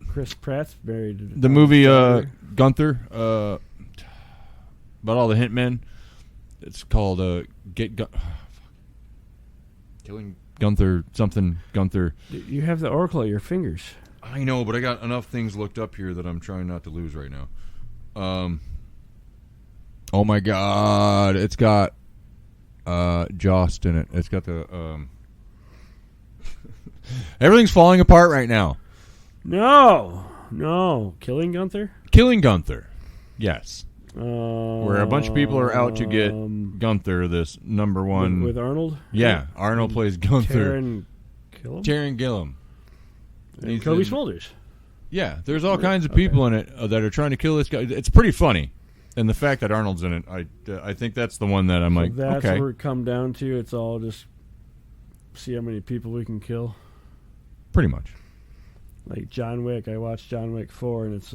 Chris Pratt's married. The movie Gunther about all the hitmen. It's called Killing Gunther something Gunther. You have the oracle at your fingers. I know, but I got enough things looked up here that I'm trying not to lose right now. Oh my God! It's got Jost in it. It's got the everything's falling apart right now. No, Killing Gunther. Killing Gunther, yes. Where a bunch of people are out to get Gunther, this number one with Arnold. Yeah, Arnold plays Gunther. Taron Gilliam. And Kobe Smulders. Yeah, there's all kinds of people in it that are trying to kill this guy. It's pretty funny. And the fact that Arnold's in it, I think that's the one that I'm like, that's okay. where it come down to. It's all just see how many people we can kill. Pretty much. Like John Wick. I watched John Wick 4, and it's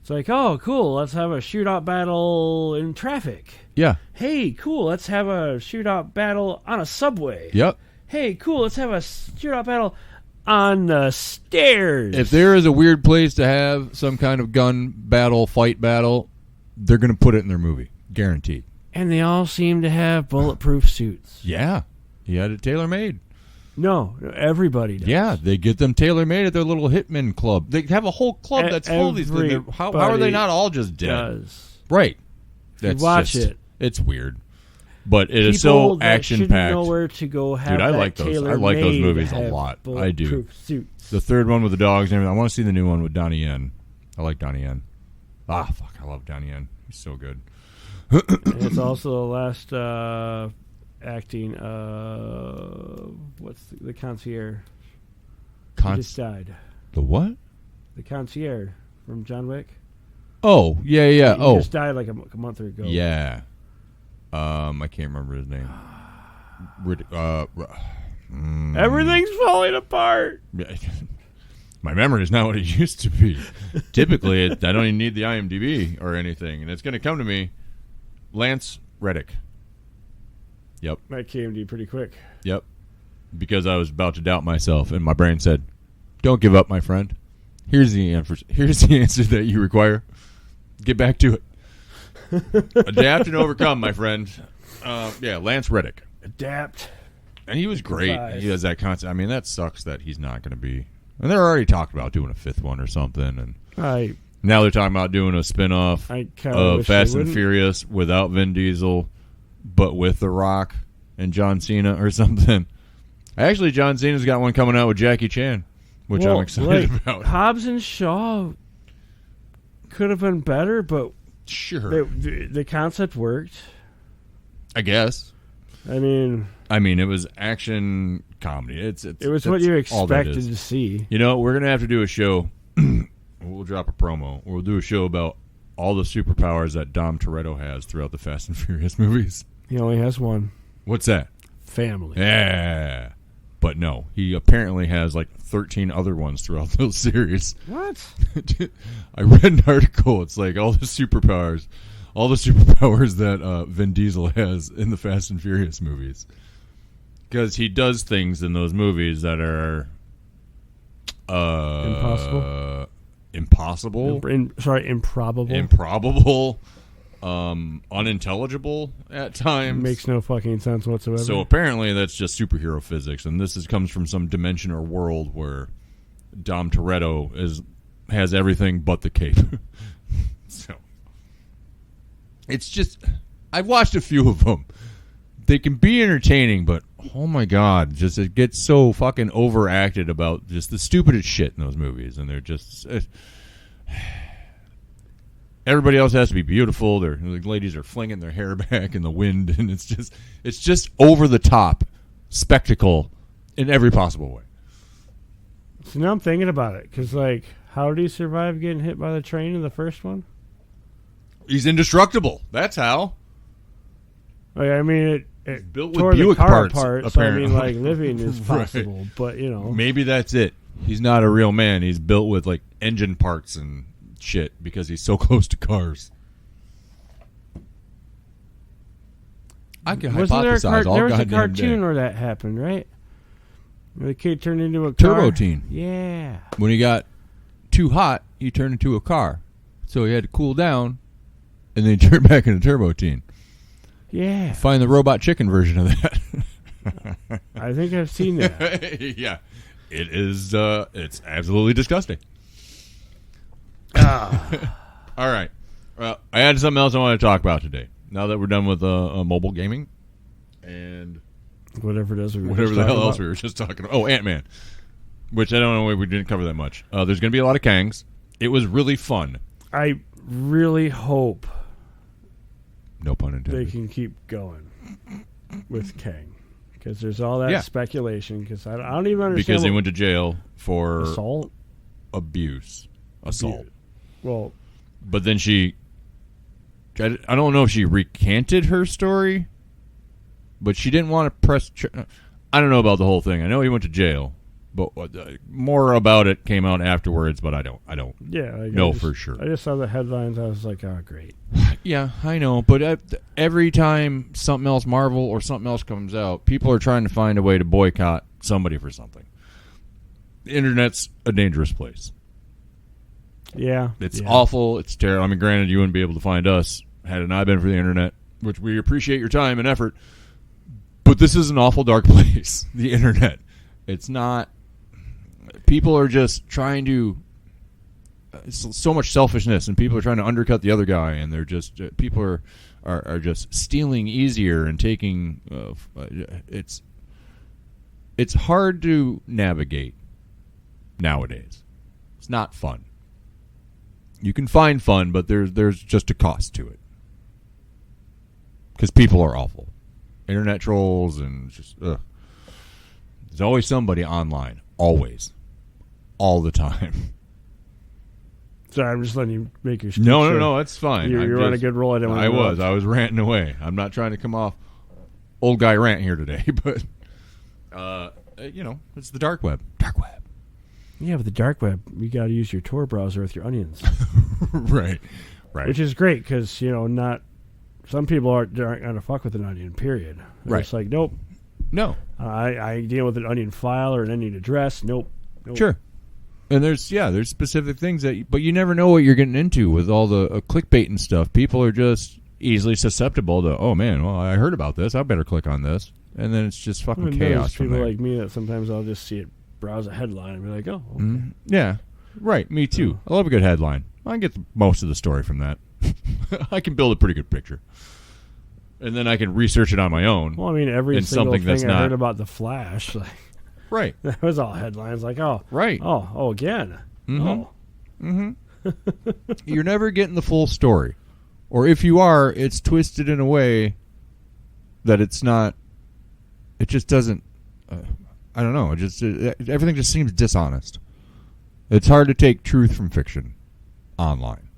like, oh, cool, let's have a shootout battle in traffic. Yeah. Hey, cool, let's have a shootout battle on a subway. Yep. Hey, cool, let's have a shootout battle on the stairs. If there is a weird place to have some kind of gun battle, fight battle, they're going to put it in their movie. Guaranteed. And they all seem to have bulletproof suits. Yeah. He had it tailor-made. No, everybody does. Yeah, they get them tailor-made at their little hitman club. They have a whole club that's full of these things. How are they not all just dead? Right. Watch it. It's weird. But it is so action-packed. Know where to go have Dude, I like those. I like those movies a lot. I do. Suits. The third one with the dogs and everything. I want to see the new one with Donnie Yen. I like Donnie Yen. Ah, fuck, I love Donnie Yen. He's so good. It's also the last acting what's the concierge? He just died. The what? The concierge from John Wick. Oh, yeah. He just died like a month ago. Yeah. I can't remember his name. Everything's falling apart. My memory is not what it used to be. Typically, I don't even need the IMDb or anything, and it's going to come to me. Lance Reddick. Yep. That came to you pretty quick. Yep. Because I was about to doubt myself, and my brain said, "Don't give up, my friend. Here's the answer. Here's the answer that you require. Get back to it. Adapt and overcome, my friend." Yeah, Lance Reddick. Adapt. And he was great. He has that concept. I mean, that sucks that he's not going to be. And they're already talking about doing a fifth one or something. And now they're talking about doing a spin-off of Fast and Furious without Vin Diesel, but with The Rock and John Cena or something. Actually, John Cena's got one coming out with Jackie Chan, which I'm excited about. Hobbs and Shaw could have been better, but sure, the concept worked. I guess. I mean, it was action comedy. It was what you expected to see. You know, we're gonna have to do a show. We'll drop a promo. We'll do a show about all the superpowers that Dom Toretto has throughout the Fast and Furious movies. He only has one. What's that? Family. Yeah. But no, he apparently has like 13 other ones throughout those series. What? I read an article. It's like all the superpowers that Vin Diesel has in the Fast and Furious movies. Because he does things in those movies that are impossible. Impossible. Improbable. Improbable. unintelligible at times. Makes no fucking sense whatsoever. So apparently that's just superhero physics, and this comes from some dimension or world where Dom Toretto has everything but the cape. So it's just, I've watched a few of them. They can be entertaining, but oh my god, just it gets so fucking overacted about just the stupidest shit in those movies, and they're just everybody else has to be beautiful. The ladies are flinging their hair back in the wind, and it's just over the top spectacle in every possible way. So now I'm thinking about it, because like, how did he survive getting hit by the train in the first one? He's indestructible. That's how. Like, I mean, it built tore with Buick the car parts, apart, so I apparently. mean, like, living is possible, Right. but you know, Maybe that's it. He's not a real man. He's built with like engine parts and shit because he's so close to cars. I can hypothesize all there was a goddamn cartoon day. where that happened, right? Where the kid turned into a Turbo car. Teen. Yeah. When he got too hot, he turned into a car. So he had to cool down, and then he turned back into Turbo Teen. Yeah. Find the Robot Chicken version of that. I think I've seen that. Yeah. It is, it's absolutely disgusting. All right. Well, I had something else I want to talk about today. Now that we're done with mobile gaming and Whatever it is we were whatever just the hell talking else about. we were just talking about. Oh, Ant-Man. Which I don't know, we didn't cover that much. There's going to be a lot of Kangs. It was really fun. I really hope No pun they intended. can keep going with Kang, because there's all that speculation. Because I don't even understand. Because he went to jail for assault. assault. Well, But then I don't know if she recanted her story, but she didn't want to press. I don't know about the whole thing. I know he went to jail, but more about it came out afterwards. But I don't yeah, like, know for sure. I just saw the headlines. I was like, oh, great. Yeah, I know. But every time something else Marvel or something else comes out, people are trying to find a way to boycott somebody for something. The internet's a dangerous place. Yeah, It's awful. It's terrible. I mean, granted, you wouldn't be able to find us had it not been for the internet, which we appreciate your time and effort. But this is an awful dark place, the internet. It's not... People are just trying to... so much selfishness, and people are trying to undercut the other guy, and they're just... people are just stealing easier and taking... it's hard to navigate nowadays. It's not fun. You can find fun, but there's just a cost to it. Because people are awful. Internet trolls and just... Ugh. There's always somebody online. Always. All the time. Sorry, I'm just letting you make your speech. No, that's fine. You're on a good roll. I was ranting away. I'm not trying to come off old guy rant here today, but... it's the dark web. Dark web. Yeah, but the dark web, you got to use your Tor browser with your onions. Right. Which is great, because, not... Some people aren't going to fuck with an onion, period. Right. It's like, nope. No. I deal with an onion file or an onion address. Nope. Sure. And there's specific things but you never know what you're getting into with all the clickbait and stuff. People are just easily susceptible to, oh man, well, I heard about this, I better click on this. And then it's just fucking chaos from people there. like me that sometimes I'll just see it, browse a headline and be like, oh, okay. Mm-hmm. Yeah. Right, me too. I love a good headline. I can get most of the story from that. I can build a pretty good picture. And then I can research it on my own. Well, I mean, every and single something that's thing I not... heard about the Flash, like, right. that was all headlines. Like, oh, right. Oh, again. Mm-hmm. Oh. Mm-hmm. You're never getting the full story. Or if you are, it's twisted in a way that it's not... It just doesn't... I don't know. Everything just seems dishonest. It's hard to take truth from fiction online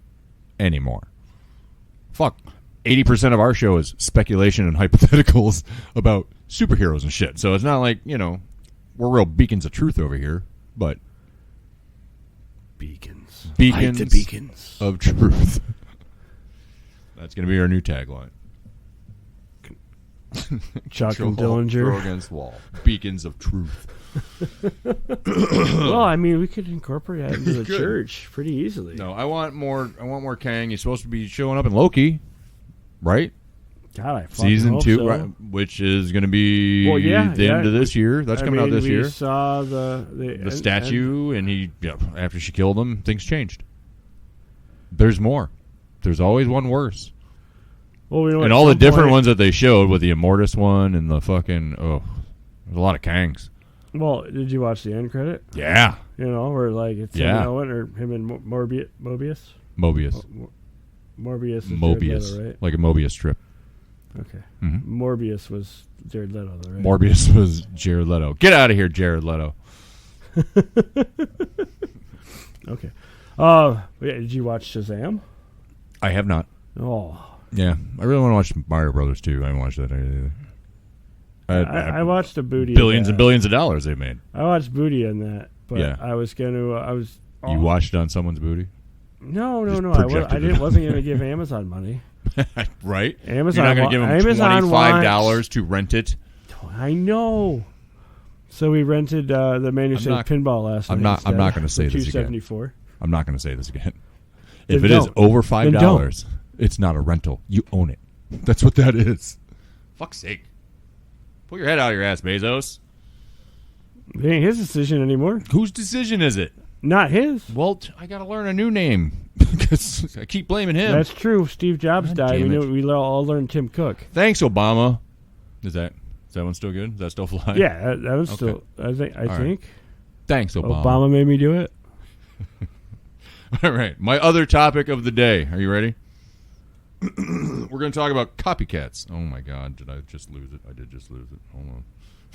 anymore. Fuck. 80% of our show is speculation and hypotheticals about superheroes and shit. So it's not like, we're real beacons of truth over here, but... Beacons. Beacons, Light the beacons of truth. That's going to be our new tagline. Chuck and Throw Dillinger. against wall. Beacons of truth. Well, I mean, we could incorporate that into the Good. church pretty easily. No, I want more Kang. He's supposed to be showing up in Loki. right? God, I fucking Season hope 2, so. right, which is going to be the end of this year. That's coming out this year. We saw the statue, and he after she killed him, things changed. There's more. There's always one worse. Well, and all the different ones that they showed with the Immortus one and the fucking there's a lot of Kangs. Well, did you watch the end credit? Yeah. You know, where like it's him and Owen or him and Mobius. Mobius Is Leto, right? Like a Mobius strip. Okay. Mm-hmm. Morbius was Jared Leto, though, right? Morbius was Jared Leto. Get out of here, Jared Leto. Okay. Did you watch Shazam? I have not. Oh. Yeah, I really want to watch Mario Brothers too. I haven't watched that either. I watched the booty. Billions and billions of dollars they made. I watched booty in that, but yeah. I was going to. You watched it on someone's booty? No. I wasn't going to give Amazon money. Right? Amazon. You're not going to give them $25 to rent it. I know. So we rented the Manuscript Pinball last night. I'm not going to say this again. $274. I'm not going to say this again. If it is over $5, it's not a rental. You own it. That's what that is. Fuck's sake. Pull your head out of your ass, Bezos. It ain't his decision anymore. Whose decision is it? Not his. Well, I got to learn a new name because I keep blaming him. That's true. Steve Jobs died. We all learned Tim Cook. Thanks, Obama. Is that one still good? Is that still flying? Yeah, that was still. I think. Thanks, Obama. Obama made me do it. All right. My other topic of the day. Are you ready? We're going to talk about copycats. Oh, my God. Did I just lose it? I did just lose it. Hold on.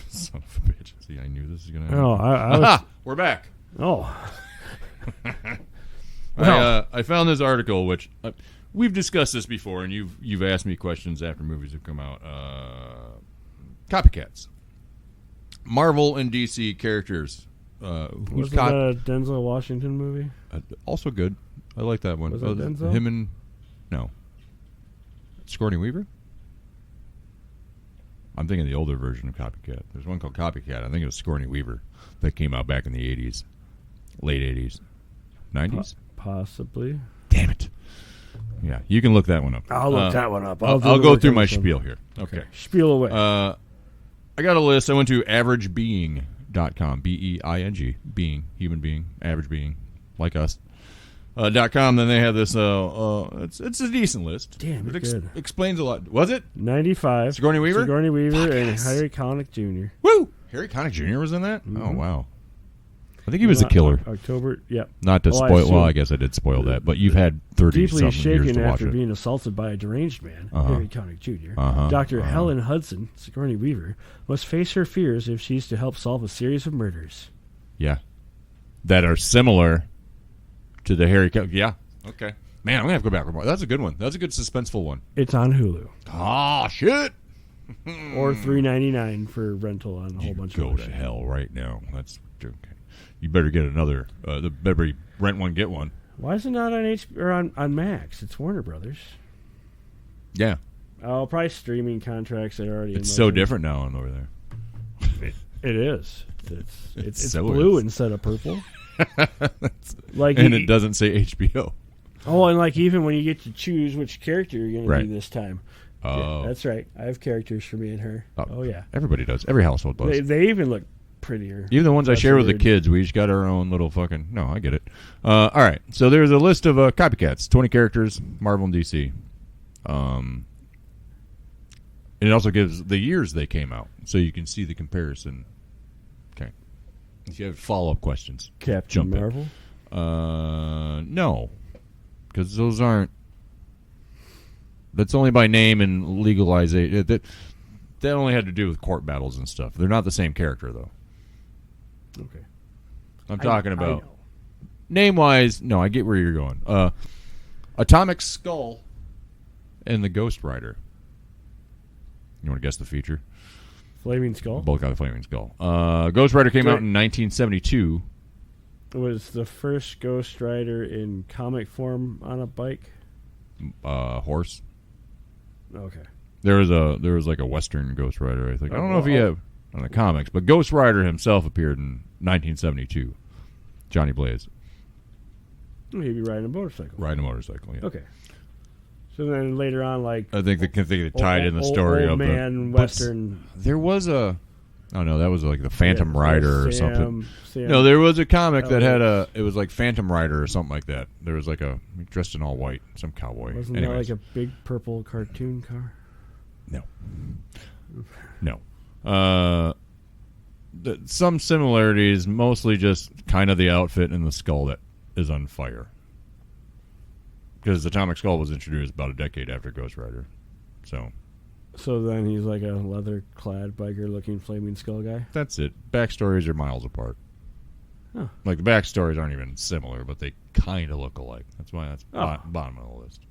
Son of a bitch. See, I knew this was going to happen. Oh, we're back. Oh. I found this article, which we've discussed this before, and you've asked me questions after movies have come out. Copycats. Marvel and DC characters. Was that a Denzel Washington movie? Also good. I like that one. Was it Denzel? Him and... No. Sigourney Weaver? I'm thinking the older version of Copycat. There's one called Copycat. I think it was Sigourney Weaver that came out back in the 80s. Late 80s. 90s? Possibly. Damn it. Yeah, you can look that one up. I'll look that one up. I'll go through my spiel here. Okay. Spiel away. I got a list. I went to averagebeing.com. B-E-I-N-G. Being. Human being. Average being. Like us. .com. Then they have this. It's a decent list. Damn, it good. Explains a lot. Was it? 95. Sigourney Weaver? Sigourney Weaver and yes. Harry Connick Jr. Woo! Harry Connick Jr. was in that? Mm-hmm. Oh, wow. I think he was the killer. October, yep. Not to spoil. Well, I guess I did spoil that. But you've had 30 deeply something years shaken to watch after it. being assaulted by a deranged man, Harry Connick Jr. Dr. Helen Hudson, Sigourney Weaver, must face her fears if she's to help solve a series of murders. Yeah, that are similar to the Harry. Yeah. Okay. Man, I'm gonna have to go back for more. That's a good one. That's a good suspenseful one. It's on Hulu. Ah, shit. Or $3.99 for rental on a whole bunch of go to hell right now. That's okay. You better get another. Better rent one, get one. Why is it not on or on Max? It's Warner Brothers. Yeah. Oh, probably streaming contracts that are already. It's so different now on over there. It is. It's so blue instead of purple. And it doesn't say HBO. Oh, and like even when you get to choose which character you're going to be this time. Oh, yeah, that's right. I have characters for me and her. Oh yeah, everybody does. Every household does. They even look prettier. Even the ones I share with the kids, we each got our own little fucking. No, I get it. All right, so there's a list of copycats, 20 characters, Marvel and DC. It also gives the years they came out, so you can see the comparison. Okay. If you have follow-up questions, Captain Marvel? No, because those aren't. That's only by name and legalization. That only had to do with court battles and stuff. They're not the same character, though. Okay. I'm talking about name-wise. No, I get where you're going. Atomic Skull and the Ghost Rider. You want to guess the feature? Flaming Skull? Both got a Flaming Skull. Ghost Rider came out in 1972. Was the first Ghost Rider in comic form on a bike? Horse. Okay. There was like a Western Ghost Rider, I think. I don't know if he had on the comics, but Ghost Rider himself appeared in 1972. Johnny Blaze. He'd be riding a motorcycle. Riding a motorcycle, yeah. Okay. So then later on, like I think they tied in the story old of man Western. There was a. Oh no, that was like the Phantom Rider or something. Sam. No, there was a comic that had a. It was like Phantom Rider or something like that. There was like a dressed in all white, some cowboy. Wasn't Anyways. that like a big purple cartoon car? No. Some similarities, mostly just kind of the outfit and the skull that is on fire. Because the Atomic Skull was introduced about a decade after Ghost Rider. So then he's like a leather-clad biker-looking flaming skull guy? That's it. Backstories are miles apart. Huh. Like, the backstories aren't even similar, but they kind of look alike. That's why that's bottom of the list.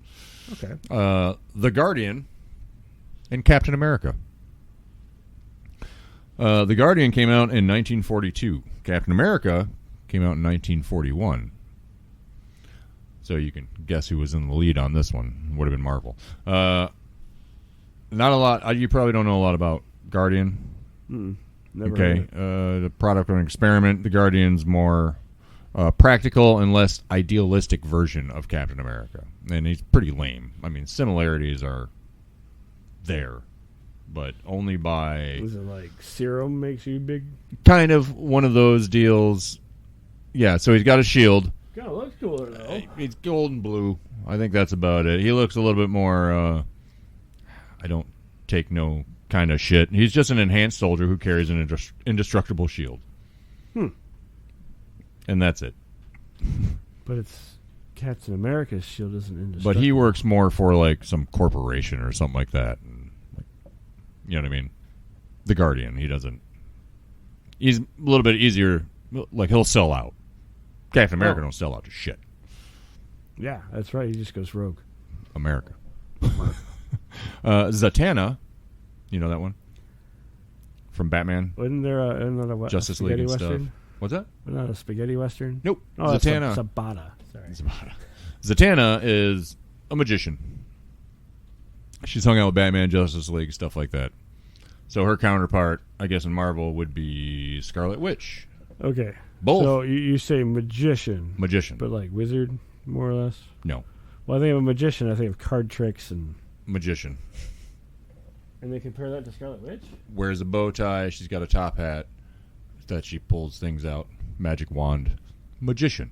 Okay. The Guardian and Captain America. The Guardian came out in 1942. Captain America came out in 1941. So you can guess who was in the lead on this one. Would have been Marvel. Not a lot. You probably don't know a lot about Guardian. Never Okay. heard of it. The product of an experiment. The Guardian's more practical and less idealistic version of Captain America. And he's pretty lame. I mean, similarities are there, but only by... Is it like serum makes you big? Kind of one of those deals. Yeah, so he's got a shield. God, it looks cooler, though. It's gold and blue. I think that's about it. He looks a little bit more... I don't take no kind of shit. He's just an enhanced soldier who carries an indestructible shield. And that's it. But it's Captain America's shield isn't indestructible. But he works more for like some corporation or something like that. And, you know what I mean? The Guardian, he doesn't... He's a little bit easier... Like, he'll sell out. Captain America don't sell out to shit. Yeah, that's right. He just goes rogue. America. Zatanna, you know that one? From Batman? Isn't there a Justice League and Western? stuff. What's that? Not a spaghetti Western? Nope. Oh, Zatanna. that's Sabata. Sorry. Zatanna is a magician. She's hung out with Batman, Justice League, stuff like that. So her counterpart, I guess in Marvel, would be Scarlet Witch. Okay. Both. So you say magician. Magician. But like wizard, more or less? No. Well, I think of a magician, I think of card tricks and... Magician. And they compare that to Scarlet Witch? Wears a bow tie. She's got a top hat that she pulls things out. Magic wand. Magician.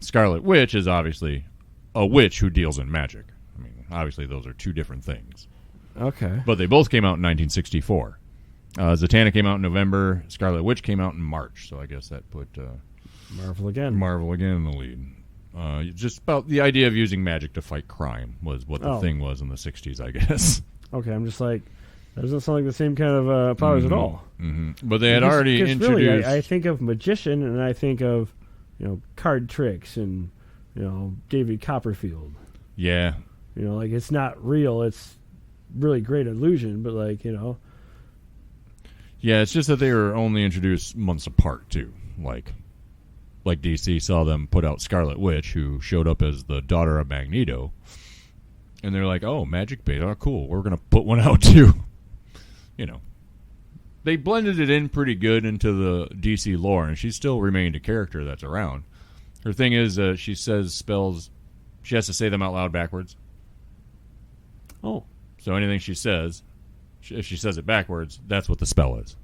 Scarlet Witch is obviously a witch who deals in magic. I mean, obviously those are two different things. Okay. But they both came out in 1964. Zatanna came out in November. Scarlet Witch came out in March. So I guess that put Marvel again in the lead. Just about the idea of using magic to fight crime was what the thing was in the 60s, I guess. Okay, I'm just like, that doesn't sound like the same kind of powers at all. Mm-hmm. But they had already introduced... Really, I think of magician, and I think of, card tricks and, David Copperfield. Yeah. Like, it's not real. It's really great illusion, but, like, Yeah, it's just that they were only introduced months apart, too. Like DC saw them put out Scarlet Witch, who showed up as the daughter of Magneto. And they're like, oh, magic bait. Oh, cool. We're going to put one out, too. They blended it in pretty good into the DC lore, and she still remained a character that's around. Her thing is she says spells... She has to say them out loud backwards. Oh. So anything she says, if she says it backwards, that's what the spell is.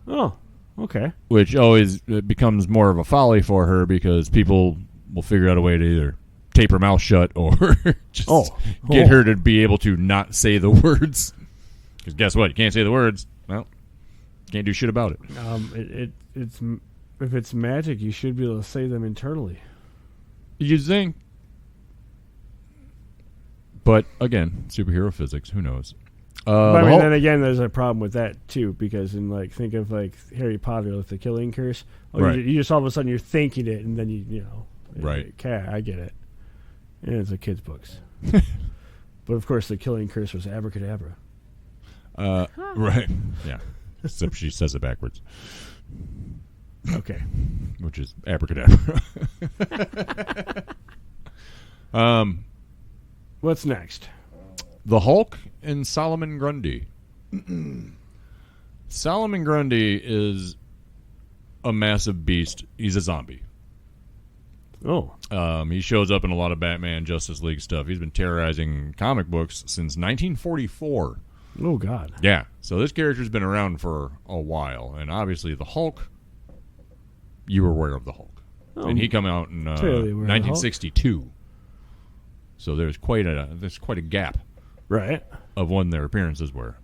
Oh, okay. Which always becomes more of a folly for her because people will figure out a way to either tape her mouth shut or just get her to be able to not say the words. Because guess what? You can't say the words. Well, can't do shit about it. It's if it's magic, you should be able to say them internally. You think? But again, superhero physics. Who knows? But I mean, then again, there's a problem with that too, because think of Harry Potter with the killing curse. Right. You just all of a sudden you're thinking it, and then you right. Okay, I get it. And it's a kid's books. But of course, the killing curse was abracadabra. Right. Yeah. Except she says it backwards. Okay. Which is abracadabra. What's next? The Hulk and Solomon Grundy. Solomon Grundy is a massive beast. He's a zombie. Oh. He shows up in a lot of Batman Justice League stuff. He's been terrorizing comic books since 1944. Oh, God. Yeah. So this character's been around for a while. And obviously the Hulk, you were aware of the Hulk. And he come out in 1962. So there's quite a gap. Right. Of when their appearances were.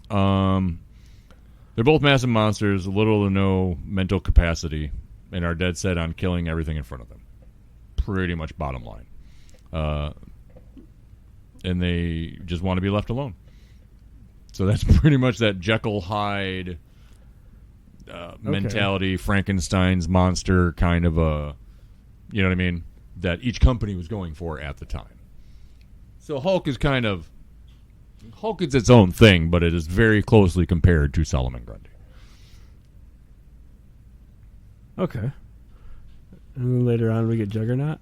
They're both massive monsters, little to no mental capacity, and are dead set on killing everything in front of them. Pretty much bottom line. And they just want to be left alone. So that's pretty much that Jekyll Hyde mentality, Frankenstein's monster kind of a, you know what I mean, that each company was going for at the time. So Hulk is its own thing, but it is very closely compared to Solomon Grundy. Okay. And then later on we get Juggernaut?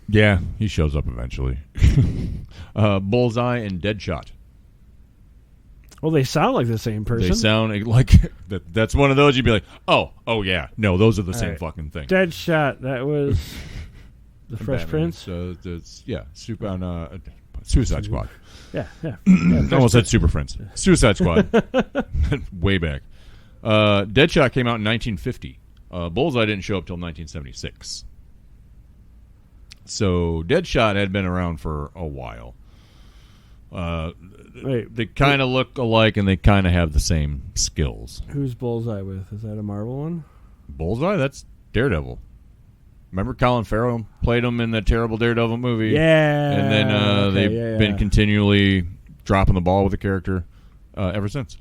Yeah, he shows up eventually. Bullseye and Deadshot. Well, they sound like the same person. They sound like that's one of those you'd be like, oh yeah, no, those are the same fucking thing. Deadshot, that was the Fresh Prince. So Super on Suicide Squad. Yeah. I almost said Super Friends. Suicide Squad. Way back. Deadshot came out in 1950. Bullseye didn't show up till 1976. So Deadshot had been around for a while. They kind of look alike, and they kind of have the same skills. Who's Bullseye with? Is that a Marvel one? Bullseye? That's Daredevil. Remember Colin Farrell played him in that terrible Daredevil movie? Yeah. And then they've been continually dropping the ball with the character ever since.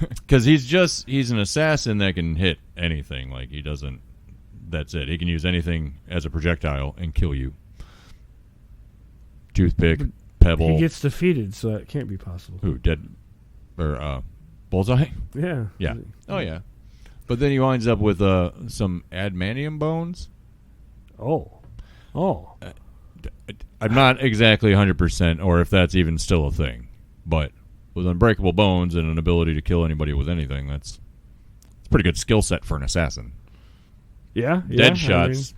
Because he's an assassin that can hit anything. Like, he doesn't... That's it. He can use anything as a projectile and kill you. Toothpick, pebble. He gets defeated, so that can't be possible. Who? Bullseye? Yeah. Yeah. Oh, yeah. But then he winds up with some adamantium bones. Oh. I'm not exactly 100%, or if that's even still a thing. But with unbreakable bones and an ability to kill anybody with anything, it's a pretty good skill set for an assassin. Yeah. Deadshot's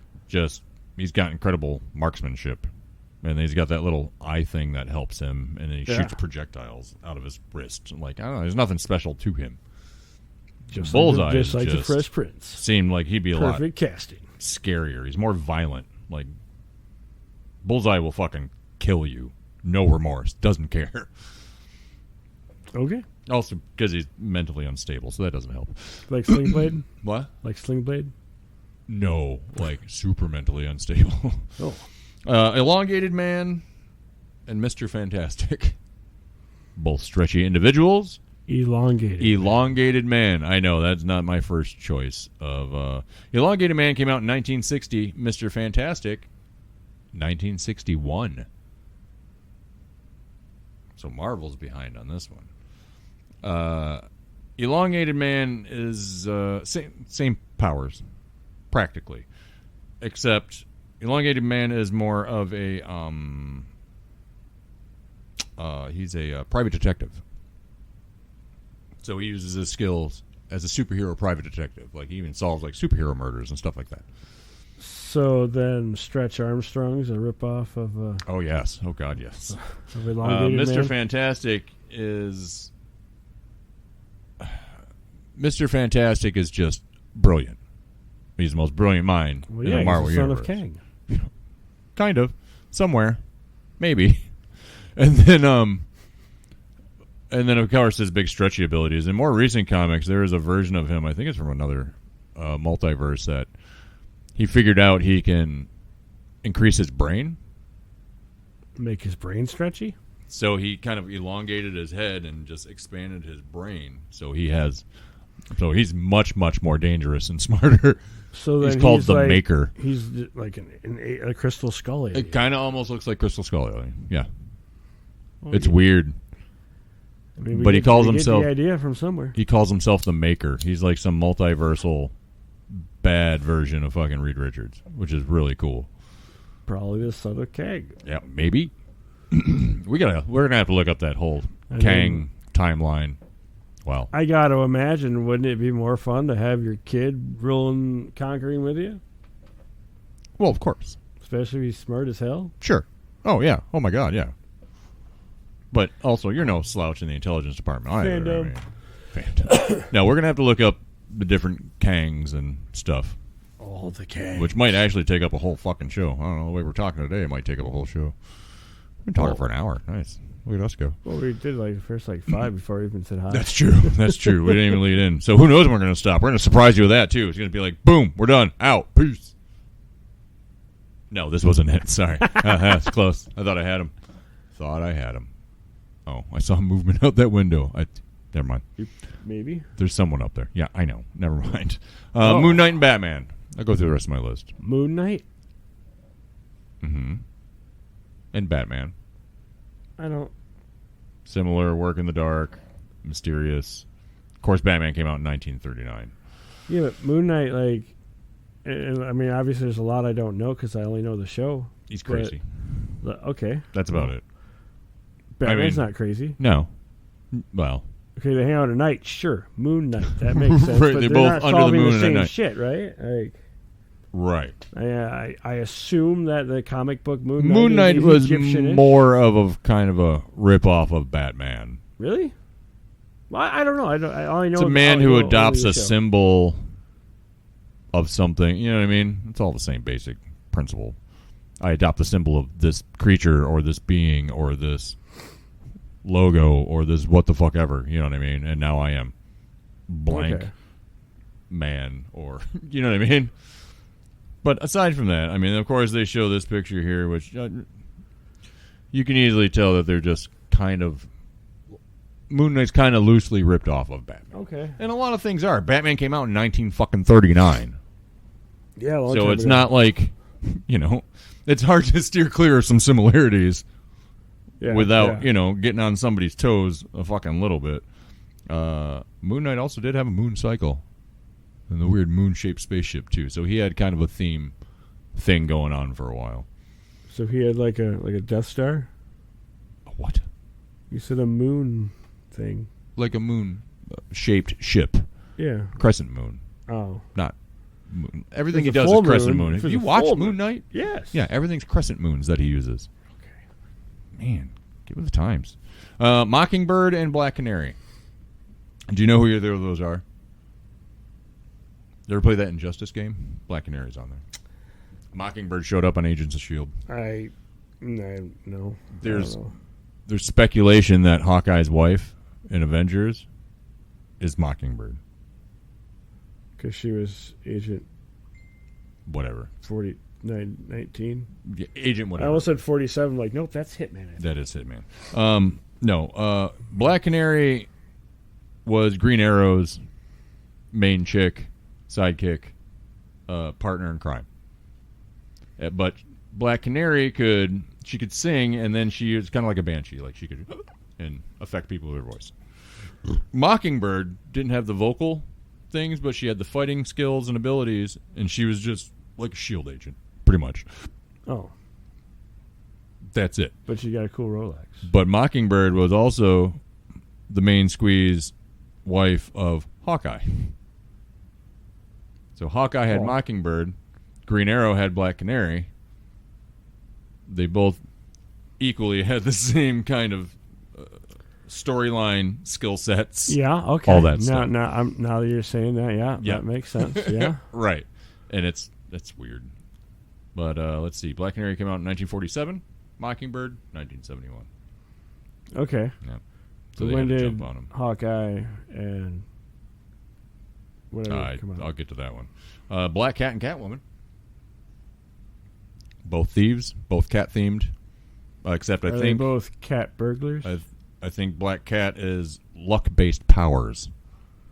he's got incredible marksmanship. And he's got that little eye thing that helps him, and he shoots projectiles out of his wrist. Like, I don't know, there's nothing special to him. Bullseye just like the Fresh Prince. Seemed like he'd be a lot perfect casting. Scarier. He's more violent. Like, Bullseye will fucking kill you. No remorse. Doesn't care. Okay. Also, because he's mentally unstable, so that doesn't help. Like Sling Blade? What? Like Sling Blade? No. Like, super mentally unstable. Oh. Elongated Man and Mr. Fantastic. Both stretchy individuals. Elongated Man. I know, that's not my first choice. Elongated Man came out in 1960. Mr. Fantastic, 1961. So Marvel's behind on this one. Elongated Man is same powers, practically. Except Elongated Man is more of a he's a private detective. So he uses his skills as a superhero private detective. Like, he even solves like superhero murders and stuff like that. So then Stretch Armstrong's a ripoff of oh yes. Oh God, yes. Of Elongated Mr. Man? Fantastic is Mr. Fantastic is just brilliant. He's the most brilliant mind in the Marvel he's the universe. son of Kang. Kind of. Somewhere. Maybe. And then of course his big stretchy abilities. In more recent comics, there is a version of him, I think it's from another multiverse, that he figured out he can increase his brain. Make his brain stretchy? So he kind of elongated his head and just expanded his brain. So he's much, much more dangerous and smarter. So then he's called the Maker. He's like a Crystal Skull alien. It kind of almost looks like Crystal Skull alien. Yeah. Well, it's weird. I mean, but he calls himself... Get the idea from somewhere. He calls himself the Maker. He's like some multiversal bad version of fucking Reed Richards, which is really cool. Probably the son of Kang. Yeah, maybe. We're gonna have to look up that whole Kang timeline. Wow. I got to imagine, wouldn't it be more fun to have your kid conquering with you? Well, of course. Especially if he's smart as hell. Sure. Oh, yeah. Oh, my God, yeah. But also, you're no slouch in the intelligence department either. Fandom. Now, we're going to have to look up the different Kangs and stuff. All the Kangs. Which might actually take up a whole fucking show. I don't know. The way we're talking today, it might take up a whole show. We've been talking for an hour. Nice. Look at us go. Well, we did like the first 5 before we even said hi. That's true. That's true. We didn't even lead in. So who knows when we're going to stop. We're going to surprise you with that, too. It's going to be like, boom, we're done. Out. Peace. No, this wasn't it. Sorry. That's close. I thought I had him. Oh, I saw movement out that window. Never mind. Maybe. There's someone up there. Yeah, I know. Never mind. Moon Knight and Batman. I'll go through the rest of my list. Moon Knight? Mm-hmm. And Batman. I don't... Similar, work in the dark, mysterious. Of course, Batman came out in 1939. Yeah, but Moon Knight, I mean, obviously there's a lot I don't know because I only know the show. He's crazy. Okay. That's about it. Batman's not crazy. No. Well. Okay, they hang out at night. Sure. Moon Knight. That makes sense. Right, but they're both both under the moon the same at night. shit, right? Right. I assume that the comic book Moon Knight was Egyptian-ish. more of a kind of a rip-off of Batman. Really? Well, I don't know. I only know it's a man who adopts a symbol of something. You know what I mean? It's all the same basic principle. I adopt the symbol of this creature or this being or this logo or this what the fuck ever. You know what I mean? And now I am blank man or... You know what I mean? But aside from that, I mean, of course, they show this picture here, which you can easily tell that they're just kind of... Moon Knight's kind of loosely ripped off of Batman. Okay. And a lot of things are. Batman came out in 1939. Yeah, a long so time it's ago. not like, it's hard to steer clear of some similarities without, getting on somebody's toes a fucking little bit. Moon Knight also did have a moon cycle. And the weird moon-shaped spaceship, too. So he had kind of a thing going on for a while. So he had like a Death Star? A what? You said a moon thing. Like a moon-shaped ship. Yeah. Crescent moon. Oh. Not moon. Everything he does is crescent moon. Have you watched Moon Knight? Yes. Yeah, everything's crescent moons that he uses. Okay. Man, get with the times. Mockingbird and Black Canary. Do you know who either of those are? You ever play that Injustice game? Black Canary's on there. Mockingbird showed up on Agents of S.H.I.E.L.D. No. There's speculation that Hawkeye's wife in Avengers is Mockingbird. Because she was Agent... Whatever. 19. Yeah, Agent whatever. I almost said 47. Like, nope, that's Hitman. That is Hitman. No. Black Canary was Green Arrow's main chick, sidekick, partner in crime. But Black Canary could sing, and then she was kind of like a banshee, like she could and affect people with her voice. Mockingbird didn't have the vocal things, but she had the fighting skills and abilities, and she was just like a S.H.I.E.L.D. agent, pretty much. Oh. That's it. But she got a cool Rolex. But Mockingbird was also the main squeeze wife of Hawkeye. So Hawkeye had Mockingbird, Green Arrow had Black Canary. They both equally had the same kind of storyline skill sets. Yeah, okay. All that stuff. Now that you're saying that, that makes sense. Yeah. Right. And that's weird. But let's see. Black Canary came out in 1947. Mockingbird, 1971. Okay. Yeah. So when did Hawkeye and whatever come out? I'll get to that one. Black Cat and Catwoman. Both thieves, both cat themed. Except I think they both cat burglars. I think Black Cat is luck based powers,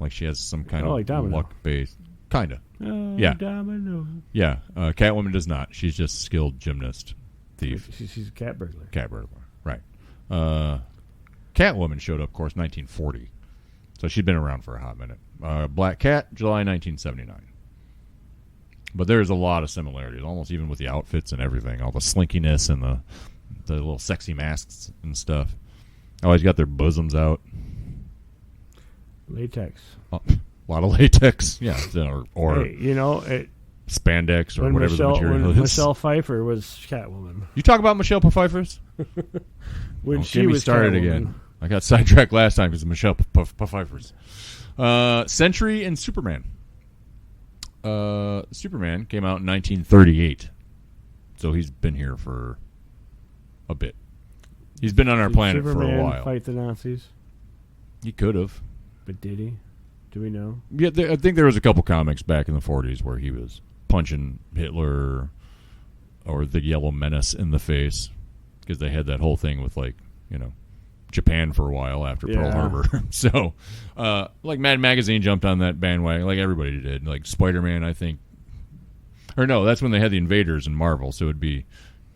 like she has some kind of like luck based, kind of. Yeah. Domino. Yeah. Catwoman does not. She's just a skilled gymnast thief. She's a cat burglar. Cat burglar. Right. Catwoman showed up, of course, 1940. So she'd been around for a hot minute. Black Cat, July 1979. But there's a lot of similarities, almost even with the outfits and everything, all the slinkiness and the little sexy masks and stuff. Always got their bosoms out. Latex. A lot of latex, yeah. Or hey, spandex or whatever the material is. Michelle Pfeiffer was Catwoman. You talk about Michelle Pfeiffer's? When she get me was started Catwoman. again. I got sidetracked last time because of Michelle Pfeiffer's. Sentry and Superman. Superman came out in 1938. So he's been here for a bit. He's been on our planet Superman for a while. Fight the Nazis? He could have. But did he? Do we know? Yeah, I think there was a couple comics back in the 40s where he was punching Hitler or the Yellow Menace in the face because they had that whole thing with, like, you know, Japan for a while after Pearl Harbor. So, like, Mad Magazine jumped on that bandwagon, like everybody did. Like, Spider-Man, I think. Or no, that's when they had the Invaders in Marvel. So it would be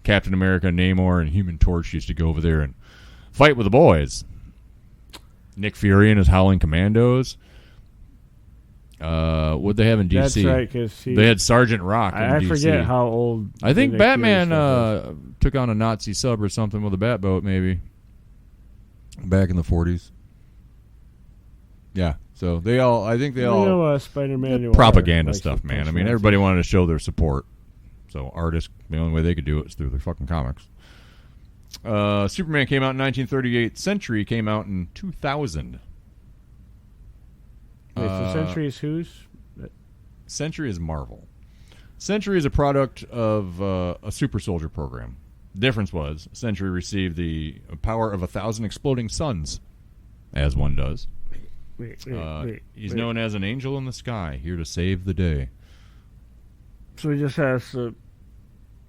Captain America, Namor, and Human Torch used to go over there and fight with the boys. Nick Fury and his Howling Commandos. What'd they have in DC? That's right, because they had Sergeant Rock in DC. I forget how old. I think Nick Batman took on a Nazi sub or something with a bat boat, maybe. Back in the 40s. Yeah, so they all. I think they all. Know, Spider-Man propaganda stuff, man. I mean, everybody wanted to show their support. So artists, the only way they could do it is through their fucking comics. Superman came out in 1938. Sentry came out in 2000. Wait, so Sentry is whose? Sentry is Marvel. Sentry is a product of a super soldier program. The difference was Sentry received the power of 1,000 exploding suns, as one does. He's known as an angel in the sky, here to save the day. So he just has the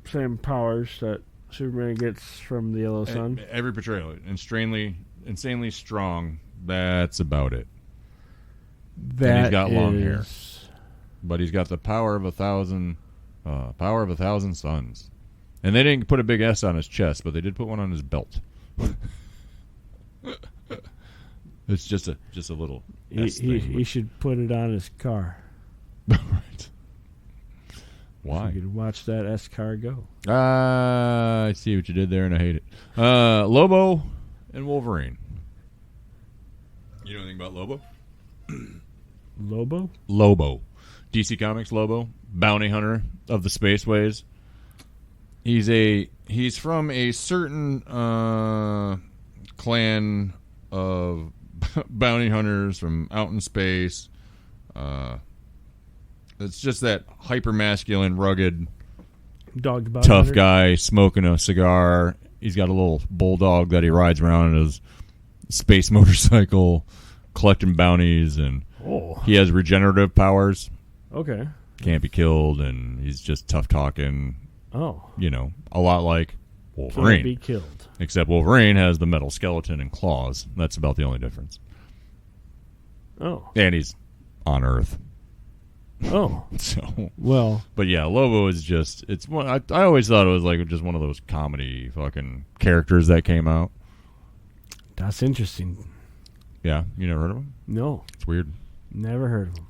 same powers that Superman gets from the Yellow Sun? Every portrayal. Insanely strong. That's about it. And he's got long hair. But he's got the power of 1,000 suns. And they didn't put a big S on his chest, but they did put one on his belt. It's just a little S thing. He should put it on his car. Right. Why? So you could watch that S car go. I see what you did there, and I hate it. Lobo and Wolverine. You know anything about Lobo? Lobo? Lobo. DC Comics Lobo. Bounty hunter of the spaceways. He's from a certain clan of bounty hunters from out in space. It's just that hyper-masculine, rugged, tough guy smoking a cigar. He's got a little bulldog that he rides around on his space motorcycle, collecting bounties, and he has regenerative powers. Okay. Can't be killed, and he's just tough talking. Oh. You know, a lot like Wolverine. Can't be killed. Except Wolverine has the metal skeleton and claws. That's about the only difference. Oh. And he's on Earth. Oh. So. Well. But yeah, Lobo is just, it's one, I always thought it was like just one of those comedy fucking characters that came out. That's interesting. Yeah, you never heard of him? No. It's weird. Never heard of him.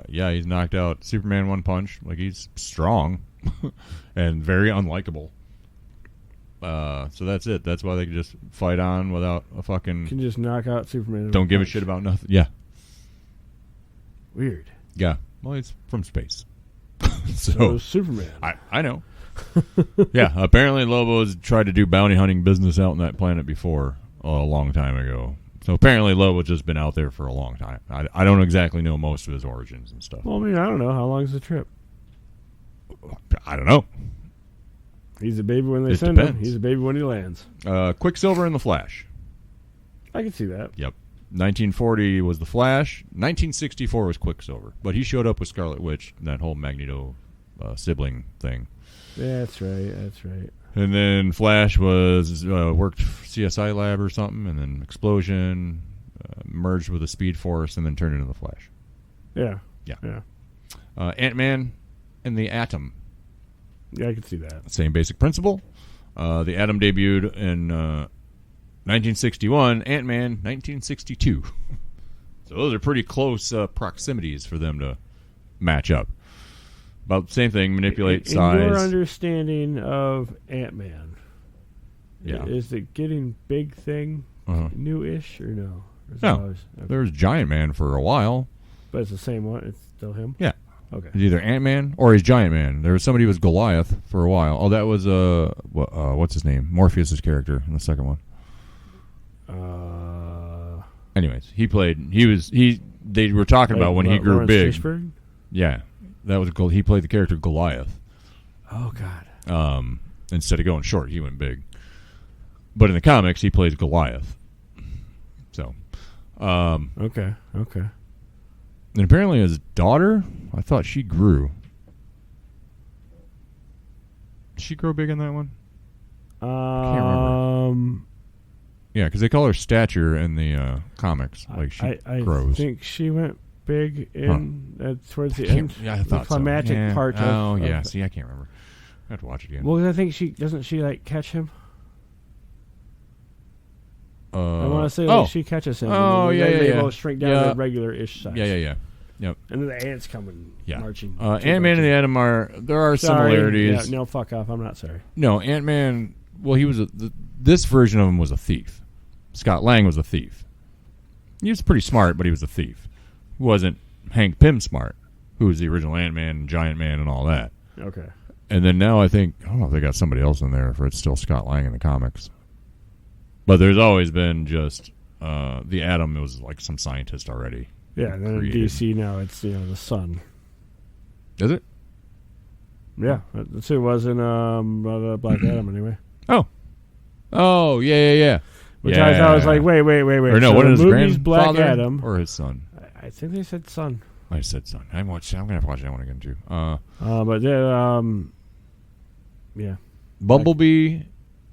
Yeah, he's knocked out Superman one punch. Like, he's strong and very unlikable. So that's it. That's why they can just fight on without a fucking... Can just knock out Superman. Don't give a shit about nothing. Yeah. Weird. Yeah. Well, he's from space. So Superman. I know. Yeah, apparently Lobo's tried to do bounty hunting business out on that planet before a long time ago. So apparently Lobo's just been out there for a long time. I don't exactly know most of his origins and stuff. Well, I mean, I don't know. How long's the trip? I don't know. He's a baby when they send him. He's a baby when he lands. Quicksilver and the Flash. I can see that. Yep. 1940 was the Flash. 1964 was Quicksilver. But he showed up with Scarlet Witch, that whole Magneto sibling thing. That's right. That's right. And then Flash was worked CSI lab or something, and then explosion, merged with the Speed Force, and then turned into the Flash. Yeah. Yeah. Ant-Man and the Atom. Yeah, I can see that. Same basic principle. The Atom debuted in 1961. Ant-Man, 1962. So those are pretty close proximities for them to match up. About the same thing, manipulate size. In your understanding of Ant-Man, yeah, is it getting big thing new-ish or no? No. There was Giant Man for a while. But it's the same one? It's still him? Yeah. Okay. He's either Ant-Man or he's Giant Man. There was somebody who was Goliath for a while. Oh, that was what's his name? Morpheus' character in the second one. Anyways, they were talking about when he grew Lawrence big. Fishburne? Yeah, that was he played the character Goliath. Oh God. Instead of going short, he went big. But in the comics, he plays Goliath. So, Okay. and apparently his daughter, I thought she grew. Did she grow big in that one? Can't remember. Yeah, because they call her stature in the comics. Like she grows. I think she went big in towards the end. Yeah, I thought the climactic part. Oh, yeah. See, I can't remember. I have to watch it again. Well, I think she like catch him. I want to say she catches him. Oh, yeah. They both shrink down to regular-ish size. Yeah. Yep. And then the ants come marching. Ant-Man and the Atom there are similarities. Yeah, no, fuck off. I'm not sorry. No, Ant-Man, well, he was this version of him was a thief. Scott Lang was a thief. He was pretty smart, but he was a thief. He wasn't Hank Pym smart, who was the original Ant-Man and Giant Man and all that. Okay. And then now I don't know if they got somebody else in there, if it's still Scott Lang in the comics. But there's always been just the Atom was like some scientist already. Yeah, and then in DC now it's the Sun. Is it? Yeah, that's who it was in Black Adam anyway. Oh, yeah. Which I was like, wait. Or no, so what is his movie's Black grandfather Adam or his son? I think they said Sun. I said son. I'm gonna have to watch that one again too. But yeah. Bumblebee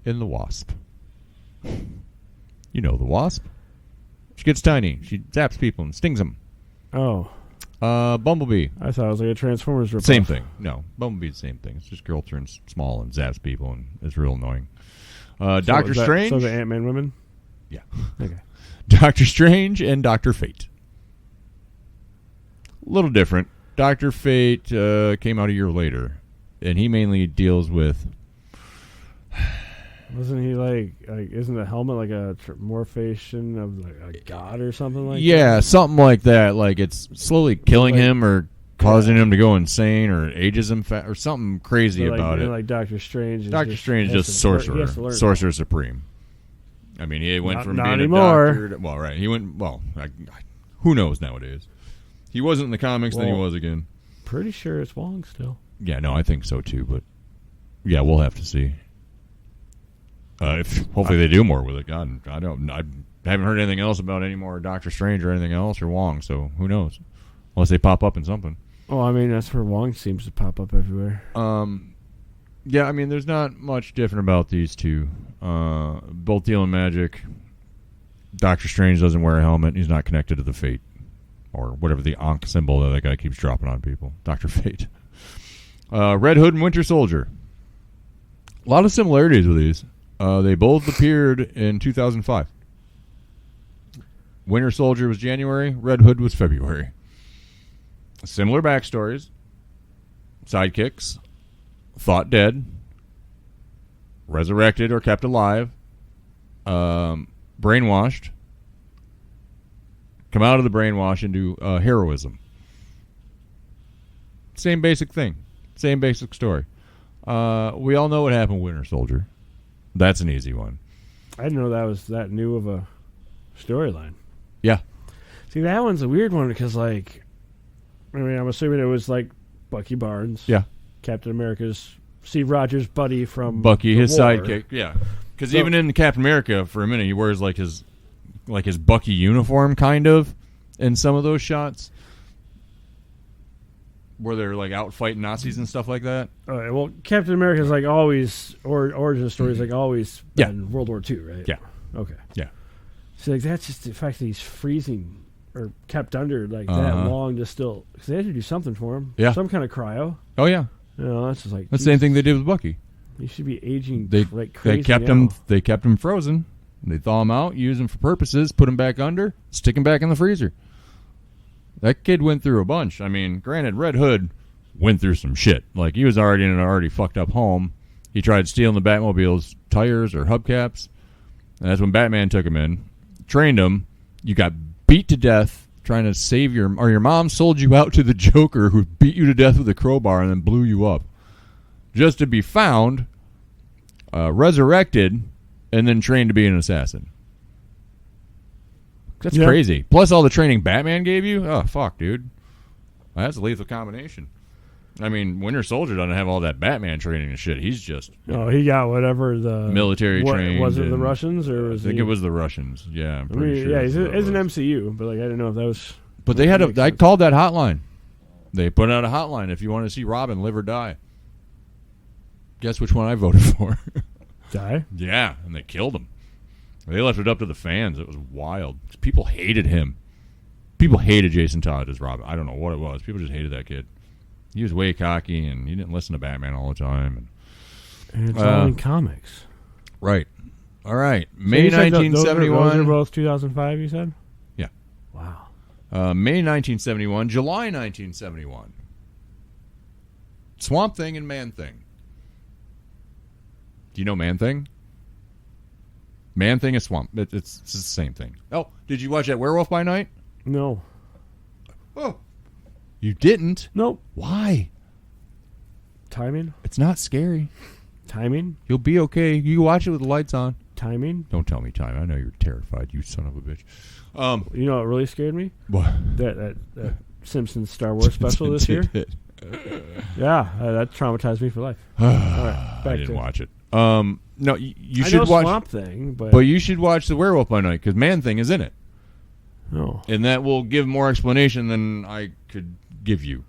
and the Wasp. You know the Wasp. She gets tiny. She zaps people and stings them. Oh. Bumblebee. I thought it was like a Transformers ripoff. Same thing. No, Bumblebee's the same thing. It's just girl turns small and zaps people and it's real annoying. Doctor Strange. So the Ant-Man women? Yeah. Okay. Doctor Strange and Dr. Fate. A little different. Dr. Fate came out a year later, and he mainly deals with... Wasn't he like isn't the helmet like a morphation of like a god or something like that? Yeah, something like that. Like it's slowly killing him or causing him to go insane or ages him or something crazy about it. Like Doctor Strange. Doctor Strange is just sorcerer. Sorcerer supreme. I mean, he went from being anymore. a doctor to, well, right. He went, who knows nowadays? He wasn't in the comics, then he was again. Pretty sure it's Wong still. Yeah, no, I think so too, but yeah, we'll have to see. Hopefully they do more with it. God, I haven't heard anything else about any more Doctor Strange or anything else or Wong, so who knows? Unless they pop up in something. Oh, I mean, that's where Wong seems to pop up everywhere. Yeah, I mean, there's not much different about these two. Both deal in magic. Doctor Strange doesn't wear a helmet. He's not connected to the Fate. Or whatever the Ankh symbol that guy keeps dropping on people. Dr. Fate. Red Hood and Winter Soldier. A lot of similarities with these. They both appeared in 2005. Winter Soldier was January. Red Hood was February. Similar backstories. Sidekicks. Thought dead. Resurrected or kept alive. Brainwashed. Come out of the brainwash into heroism. Same basic thing. Same basic story. We all know what happened with Winter Soldier. That's an easy one. I didn't know that was that new of a storyline. Yeah. See, that one's a weird one because, like, I mean, I'm assuming it was like Bucky Barnes. Yeah. Captain America's Steve Rogers' buddy from Bucky, his war. sidekick. Yeah. Because even in Captain America, for a minute, he wears like his Bucky uniform, kind of, in some of those shots. Where they're like out fighting Nazis and stuff like that. All right, well, Captain America's like always, or origin stories like always been World War II, right? Yeah. Okay. Yeah. So like that's just the fact that he's freezing or kept under like that long to still, because they had to do something for him. Yeah. Some kind of cryo. Oh yeah. You know, that's just like the same thing they did with Bucky. He should be aging like They crazy. kept him frozen. They thaw him out, use him for purposes, put him back under, stick him back in the freezer. That kid went through a bunch. I mean, granted, Red Hood went through some shit. Like, he was already in an already fucked up home. He tried stealing the Batmobile's tires or hubcaps. And that's when Batman took him in, trained him. You got beat to death trying to save your mom sold you out to the Joker who beat you to death with a crowbar and then blew you up, just to be found, resurrected, and then trained to be an assassin. That's crazy. Plus all the training Batman gave you. Oh fuck, dude, that's a lethal combination. I mean, Winter Soldier doesn't have all that Batman training and shit. He's just... he got whatever the... military trained. Was it the Russians? Or was I think it was the Russians. Yeah, I'm pretty sure. Yeah, it's an MCU, but like I didn't know if that was... But they had I called that hotline. They put out a hotline if you want to see Robin live or die. Guess which one I voted for? Die? Yeah, and they killed him. They left it up to the fans. It was wild. People hated him. People hated Jason Todd as Robin. I don't know what it was. People just hated that kid. He was way cocky, and he didn't listen to Batman all the time. And it's all in comics. Right. All right. May 1971. Those are both 2005, you said? Yeah. Wow. May 1971. July 1971. Swamp Thing and Man Thing. Do you know Man Thing? Man Thing is Swamp. It's the same thing. Oh, did you watch that Werewolf by Night? No. Oh. You didn't? Nope. Why? Timing? It's not scary. Timing? You'll be okay. You watch it with the lights on. Timing? Don't tell me time. I know you're terrified, you son of a bitch. You know what really scared me? What? That Simpsons Star Wars special this year. Yeah, that traumatized me for life. All right, I didn't watch it. No, you should watch Swamp Thing, but you should watch the Werewolf by Night because Man Thing is in it. No, and that will give more explanation than I could give you.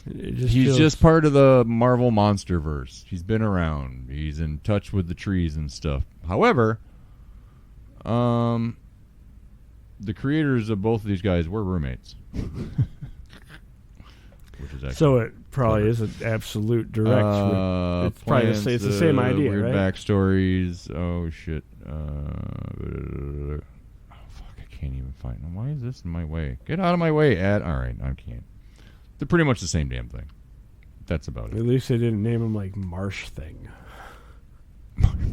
He's just part of the Marvel Monsterverse. He's been around. He's in touch with the trees and stuff. However, the creators of both of these guys were roommates. Which is so it probably is an absolute direct. It's probably it's the same idea, weird right? Backstories. Oh shit. Oh fuck! I can't even find them. Why is this in my way? Get out of my way, Ad. All right, I can't. They're pretty much the same damn thing. That's about it. At least they didn't name him like Marsh Thing.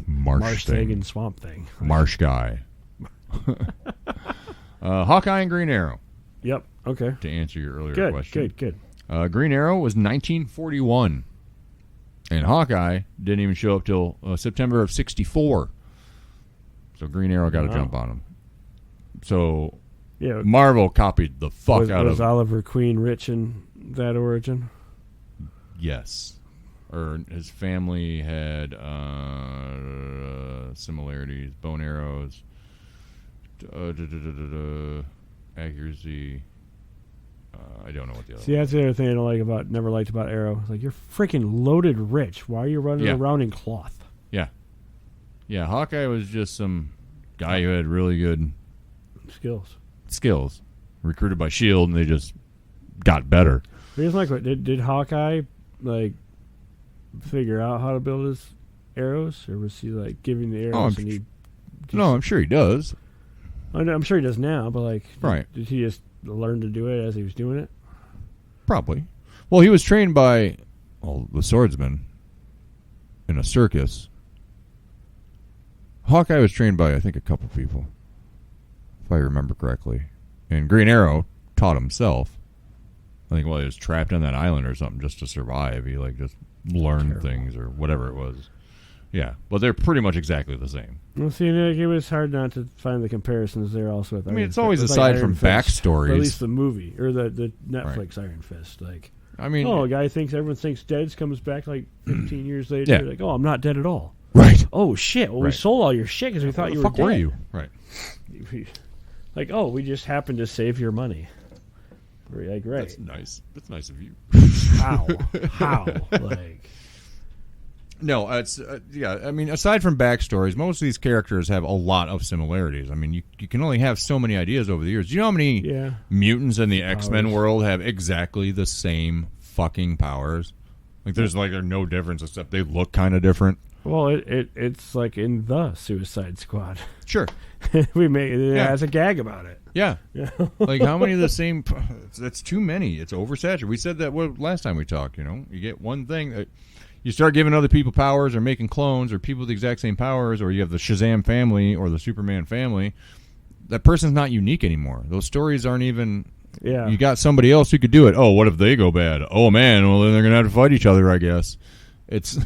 Marsh Thing and Swamp Thing. Marsh Guy. Hawkeye and Green Arrow. Yep. Okay. To answer your earlier question. Good. Green Arrow was 1941. And Hawkeye didn't even show up till September of 64. So Green Arrow got a jump on him. So Marvel copied the fuck out of... Was Oliver Queen rich in that origin? Yes. Or his family had similarities. Bone arrows. Accuracy. I don't know what the other. See, that's the other thing I never liked about Arrow. It's like, you're freaking loaded rich. Why are you running around in cloth? Yeah. Yeah, Hawkeye was just some guy who had really good skills. Recruited by S.H.I.E.L.D. and they just got better. Did Hawkeye figure out how to build his arrows, or was he giving the arrows? I'm sure he does. I'm sure he does now, but did he just learn to do it as he was doing it? Probably. Well, he was trained by the swordsman in a circus. Hawkeye was trained by, I think, a couple people, if I remember correctly. And Green Arrow taught himself. I think while he was trapped on that island or something just to survive, he just learned things or whatever it was. Yeah, but they're pretty much exactly the same. Well, see, it was hard not to find the comparisons there also with it's always aside from backstories. At least the movie, or the Netflix Iron Fist. A guy thinks everyone thinks dead, comes back 15 years later. Yeah. I'm not dead at all. Right. Oh, shit. Well, we sold all your shit because we thought you were dead. Were you? Right. We just happened to save your money. Right. That's nice. That's nice of you. How? No, it's aside from backstories, most of these characters have a lot of similarities. You can only have so many ideas over the years. Do you know how many mutants in the X-Men world have exactly the same fucking powers? There's no difference except they look kind of different. Well, it's like in the Suicide Squad. Sure. We made it as a gag about it. Yeah. How many of the same... That's too many. It's oversaturated. We said that last time we talked, You get one thing... You start giving other people powers or making clones or people with the exact same powers, or you have the Shazam family or the Superman family, that person's not unique anymore. Those stories aren't even Yeah. You got somebody else who could do it. Oh, what if they go bad? Oh, man, well, then they're going to have to fight each other, I guess. It's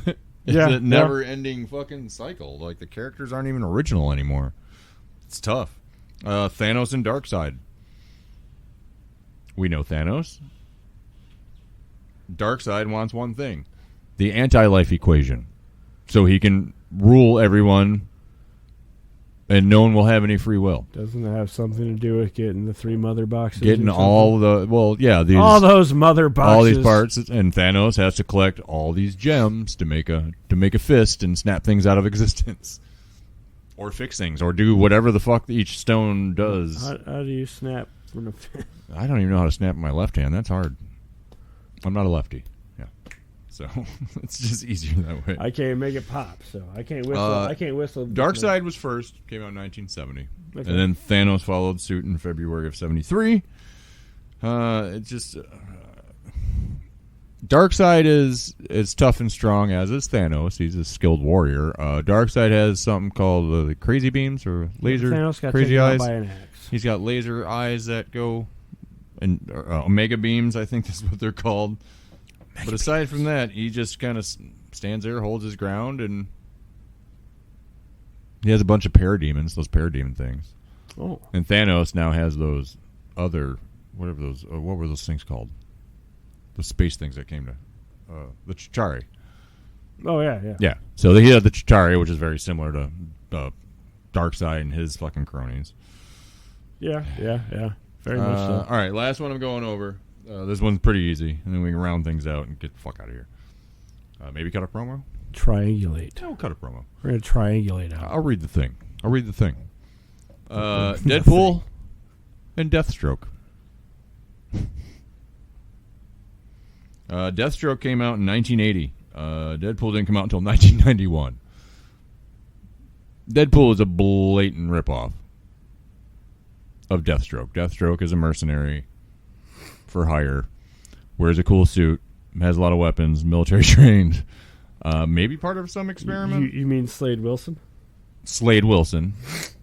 a never-ending fucking cycle. Like, the characters aren't even original anymore. It's tough. Thanos and Darkseid. We know Thanos. Darkseid wants one thing. The anti-life equation. So he can rule everyone and no one will have any free will. Doesn't it have something to do with getting the 3 mother boxes? Getting all the... Well, yeah. All those mother boxes. All these parts. And Thanos has to collect all these gems to make a fist and snap things out of existence. Or fix things. Or do whatever the fuck each stone does. How do you snap from a fist? I don't even know how to snap with my left hand. That's hard. I'm not a lefty. Yeah. So it's just easier that way. I can't make it pop, so I can't whistle. Darkseid was first, came out in 1970. Okay. And then Thanos followed suit in February of 73. It's just Darkseid is tough and strong, as is Thanos. He's a skilled warrior. Darkseid has something called the crazy beams or laser Thanos got crazy eyes. By an axe. He's got laser eyes that go and omega beams, I think that's what they're called. But aside from that, he just kind of stands there, holds his ground, and he has a bunch of parademons, those parademon things. Oh. And Thanos now has those other, whatever those, what were those things called? The space things that came to, the Chitauri. Oh, yeah. Yeah. So he had the Chitauri, which is very similar to Darkseid and his fucking cronies. Yeah. Very much so. All right, last one I'm going over. This one's pretty easy, and then we can round things out and get the fuck out of here. Maybe cut a promo? Triangulate. Yeah, we'll cut a promo. We're going to triangulate out. I'll read the thing. Deadpool and Deathstroke. Deathstroke came out in 1980. Deadpool didn't come out until 1991. Deadpool is a blatant ripoff of Deathstroke. Deathstroke is a mercenary for hire, wears a cool suit, has a lot of weapons, military trained, maybe part of some experiment. You mean Slade Wilson? Slade Wilson.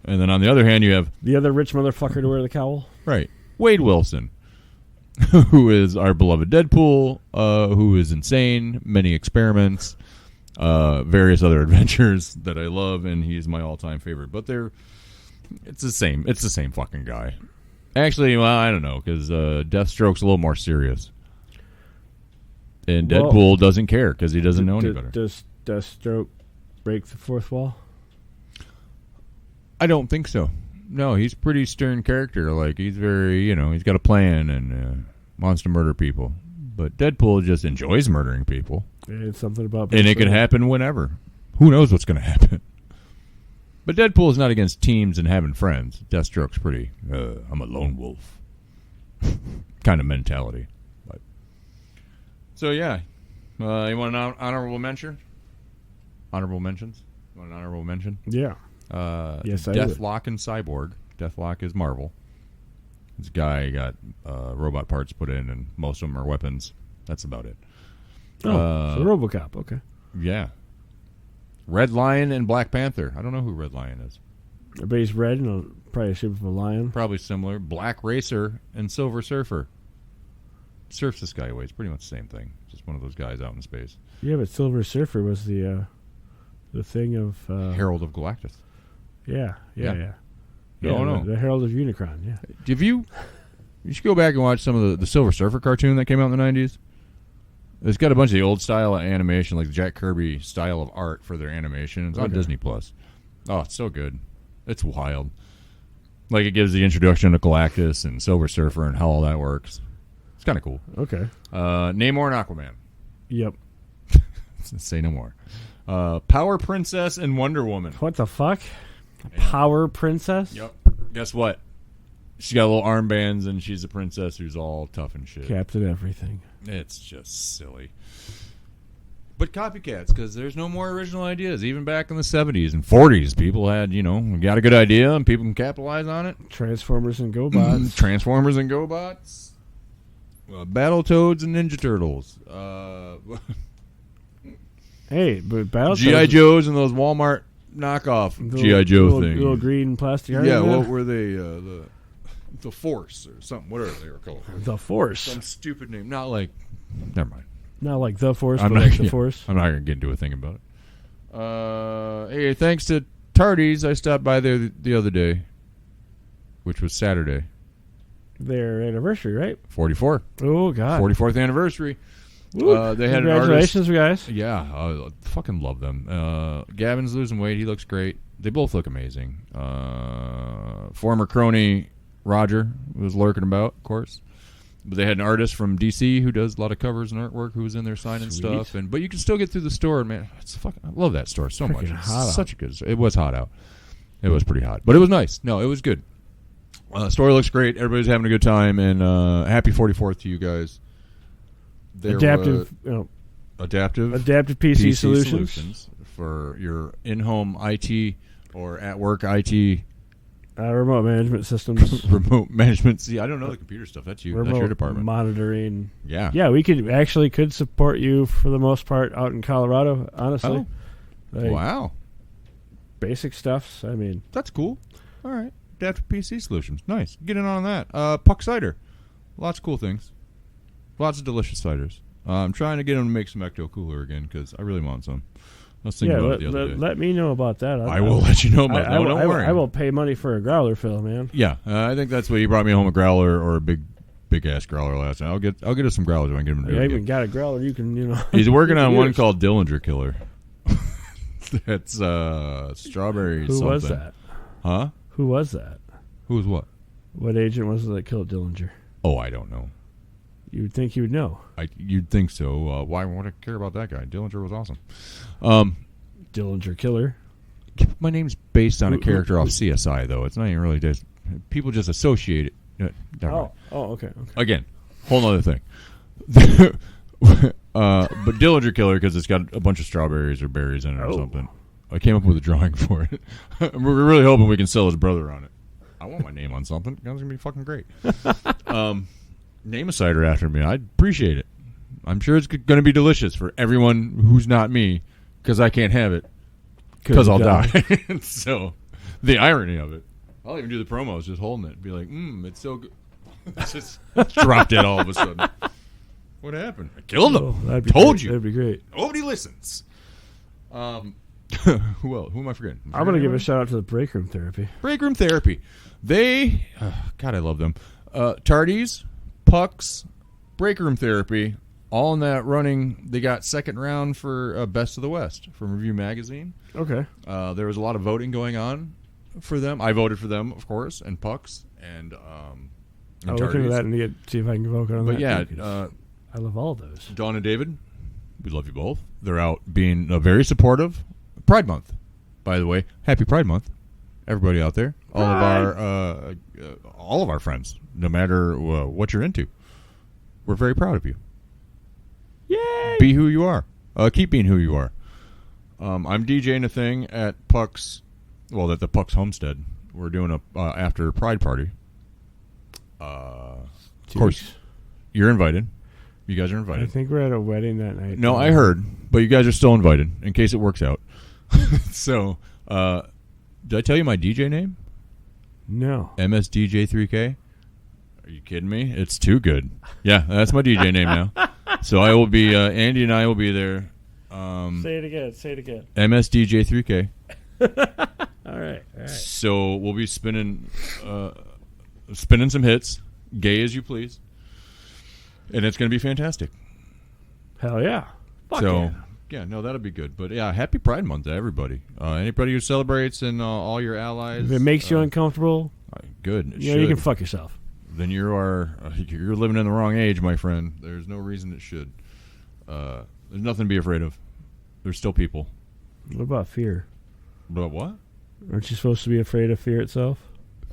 And then on the other hand, you have... the other rich motherfucker to wear the cowl? Right. Wade Wilson, who is our beloved Deadpool, who is insane, many experiments, various other adventures that I love, and he's my all-time favorite. But it's the same fucking guy. Actually, well, I don't know, because Deathstroke's a little more serious. And Deadpool doesn't care, because he doesn't know any better. Does Deathstroke break the fourth wall? I don't think so. No, he's a pretty stern character. Like, he's very, he's got a plan and wants to murder people. But Deadpool just enjoys murdering people. It's something about... and it could happen whenever. Who knows what's going to happen? But Deadpool is not against teams and having friends. Deathstroke's pretty, I'm a lone wolf kind of mentality. But, so, yeah. You want an honorable mention? Honorable mentions? You want an honorable mention? Yeah. Yes, I Deathlock and Cyborg. Deathlock is Marvel. This guy got robot parts put in, and most of them are weapons. That's about it. Oh, so RoboCop, okay. Yeah. Red Lion and Black Panther. I don't know who Red Lion is. But he's red and probably a shape of a lion. Probably similar. Black Racer and Silver Surfer. Surfs the Skyway. It's pretty much the same thing. Just one of those guys out in space. Yeah, but Silver Surfer was the thing of... Herald of Galactus. Yeah. No. The Herald of Unicron, yeah. You should go back and watch some of the Silver Surfer cartoon that came out in the 90s. It's got a bunch of the old style of animation, like the Jack Kirby style of art for their animation. It's on Disney Plus. Oh, it's so good. It's wild. Like, it gives the introduction to Galactus and Silver Surfer and how all that works. It's kind of cool. Okay. Namor and Aquaman. Yep. Say no more. Power Princess and Wonder Woman. What the fuck? Power Princess? Yep. Guess what? She's got little armbands, and she's a princess who's all tough and shit. Captain Everything. It's just silly. But copycats, because there's no more original ideas. Even back in the 70s and 40s, people had, got a good idea, and people can capitalize on it. Transformers and GoBots. Transformers and GoBots. Battletoads and Ninja Turtles. Hey, but Battletoads... G.I. Joes and those Walmart knockoff G.I. Joe things. Little green plastic... Yeah, what were they? The Force or something, whatever they were called. The Force. Some stupid name. Not like, never mind. Not like The Force, I'm but not, like The Force. I'm not going to get into a thing about it. Hey, thanks to Tardy's, I stopped by there the other day, which was Saturday. Their anniversary, right? 44. Oh, God. 44th anniversary. They had Congratulations, an artist. guys. Yeah, I fucking love them. Gavin's losing weight. He looks great. They both look amazing. Former crony Roger was lurking about, of course. But they had an artist from DC who does a lot of covers and artwork who was in there signing stuff. But you can still get through the store, and man, I love that store so much. It's such a good. It was hot out. It was pretty hot, but it was nice. No, it was good. Store looks great. Everybody's having a good time, and happy 44th to you guys. Adaptive PC solutions for your in-home IT or at-work IT. Remote management systems. Remote management. See, I don't know the computer stuff. That's you. That's your department. Monitoring. Yeah. Yeah, we could support you for the most part out in Colorado, honestly. Oh. Wow. Basic stuff. I mean. That's cool. All right. Adaptive PC solutions. Nice. Get in on that. Puck cider. Lots of cool things. Lots of delicious ciders. I'm trying to get them to make some Ecto Cooler again because I really want some. I was thinking about it the other day. Let me know about that. I will let you know about that. Don't worry. I will pay money for a growler fill, man. Yeah, I think that's what you brought me home, a growler or a big ass growler last night. I'll get us some growlers when I get them to do it. I even got a growler. You can, He's working on one called Dillinger Killer. That's strawberry. Who was that? Huh? Who was that? Who was what? What agent was it that killed Dillinger? Oh, I don't know. You would think you would know. You'd think so. Why would I care about that guy? Dillinger was awesome. Dillinger Killer. My name's based on a character off CSI, though. It's not even really just... People just associate it. Okay. Again, whole other thing. But Dillinger Killer, because it's got a bunch of strawberries or berries in it or something. I came up with a drawing for it. We're really hoping we can sell his brother on it. I want my name on something. That's going to be fucking great. Name a cider after me. I'd appreciate it. I'm sure it's going to be delicious for everyone who's not me, because I can't have it, because I'll die. So, the irony of it. I'll even do the promos just holding it. Be like, it's so good. Just dropped it all of a sudden. What happened? I killed him. Told you. That'd be great. Nobody listens. Who am I forgetting? I'm going to give a shout out to the Break Room Therapy. Break Room Therapy. They, God, I love them. Tardies, Pucks, Break Room Therapy, all in that running. They got second round for Best of the West from Review Magazine. Okay. There was a lot of voting going on for them. I voted for them, of course, and Pucks and I'll look into that and see if I can vote on that. But yeah, I love all of those. Dawn and David, we love you both. They're out being very supportive. Pride Month, by the way. Happy Pride Month, everybody out there. All of our friends, no matter what you're into. We're very proud of you. Yay! Be who you are. Keep being who you are. I'm DJing a thing at Puck's, at the Puck's Homestead. We're doing a after Pride party. Of course, you're invited. You guys are invited. I think we're at a wedding that night. No, I heard, but you guys are still invited in case it works out. So, did I tell you my DJ name? No. MSDJ3K? Are you kidding me? It's too good. Yeah, that's my DJ name now. So I will be, Andy and I will be there. Say it again. MSDJ3K. All right. So we'll be spinning some hits, gay as you please. And it's going to be fantastic. Hell yeah. Fuck yeah, no, that'll be good. But yeah, happy Pride Month to everybody. Anybody who celebrates and all your allies. If it makes you uncomfortable, good. You can fuck yourself. Then you're living in the wrong age, my friend. There's no reason it should. There's nothing to be afraid of. There's still people. What about fear? But what? Aren't you supposed to be afraid of fear itself?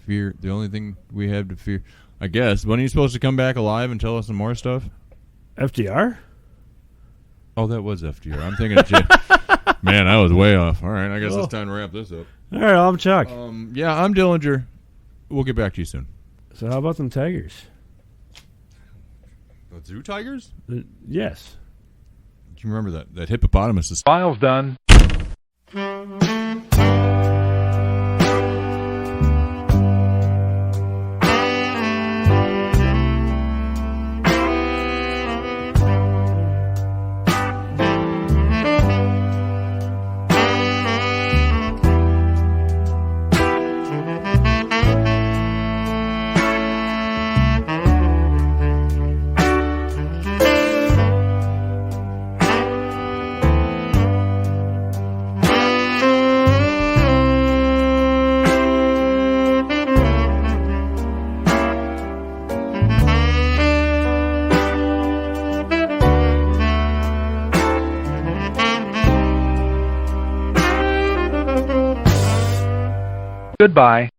Fear, the only thing we have to fear. I guess. When are you supposed to come back alive and tell us some more stuff? FDR? Oh, that was FDR. I'm thinking of Man, I was way off. All right, I guess it's time to wrap this up. All right, I'm Chuck. Yeah, I'm Dillinger. We'll get back to you soon. So how about them tigers? The zoo tigers? Yes. Do you remember that hippopotamus is... File's done. Goodbye.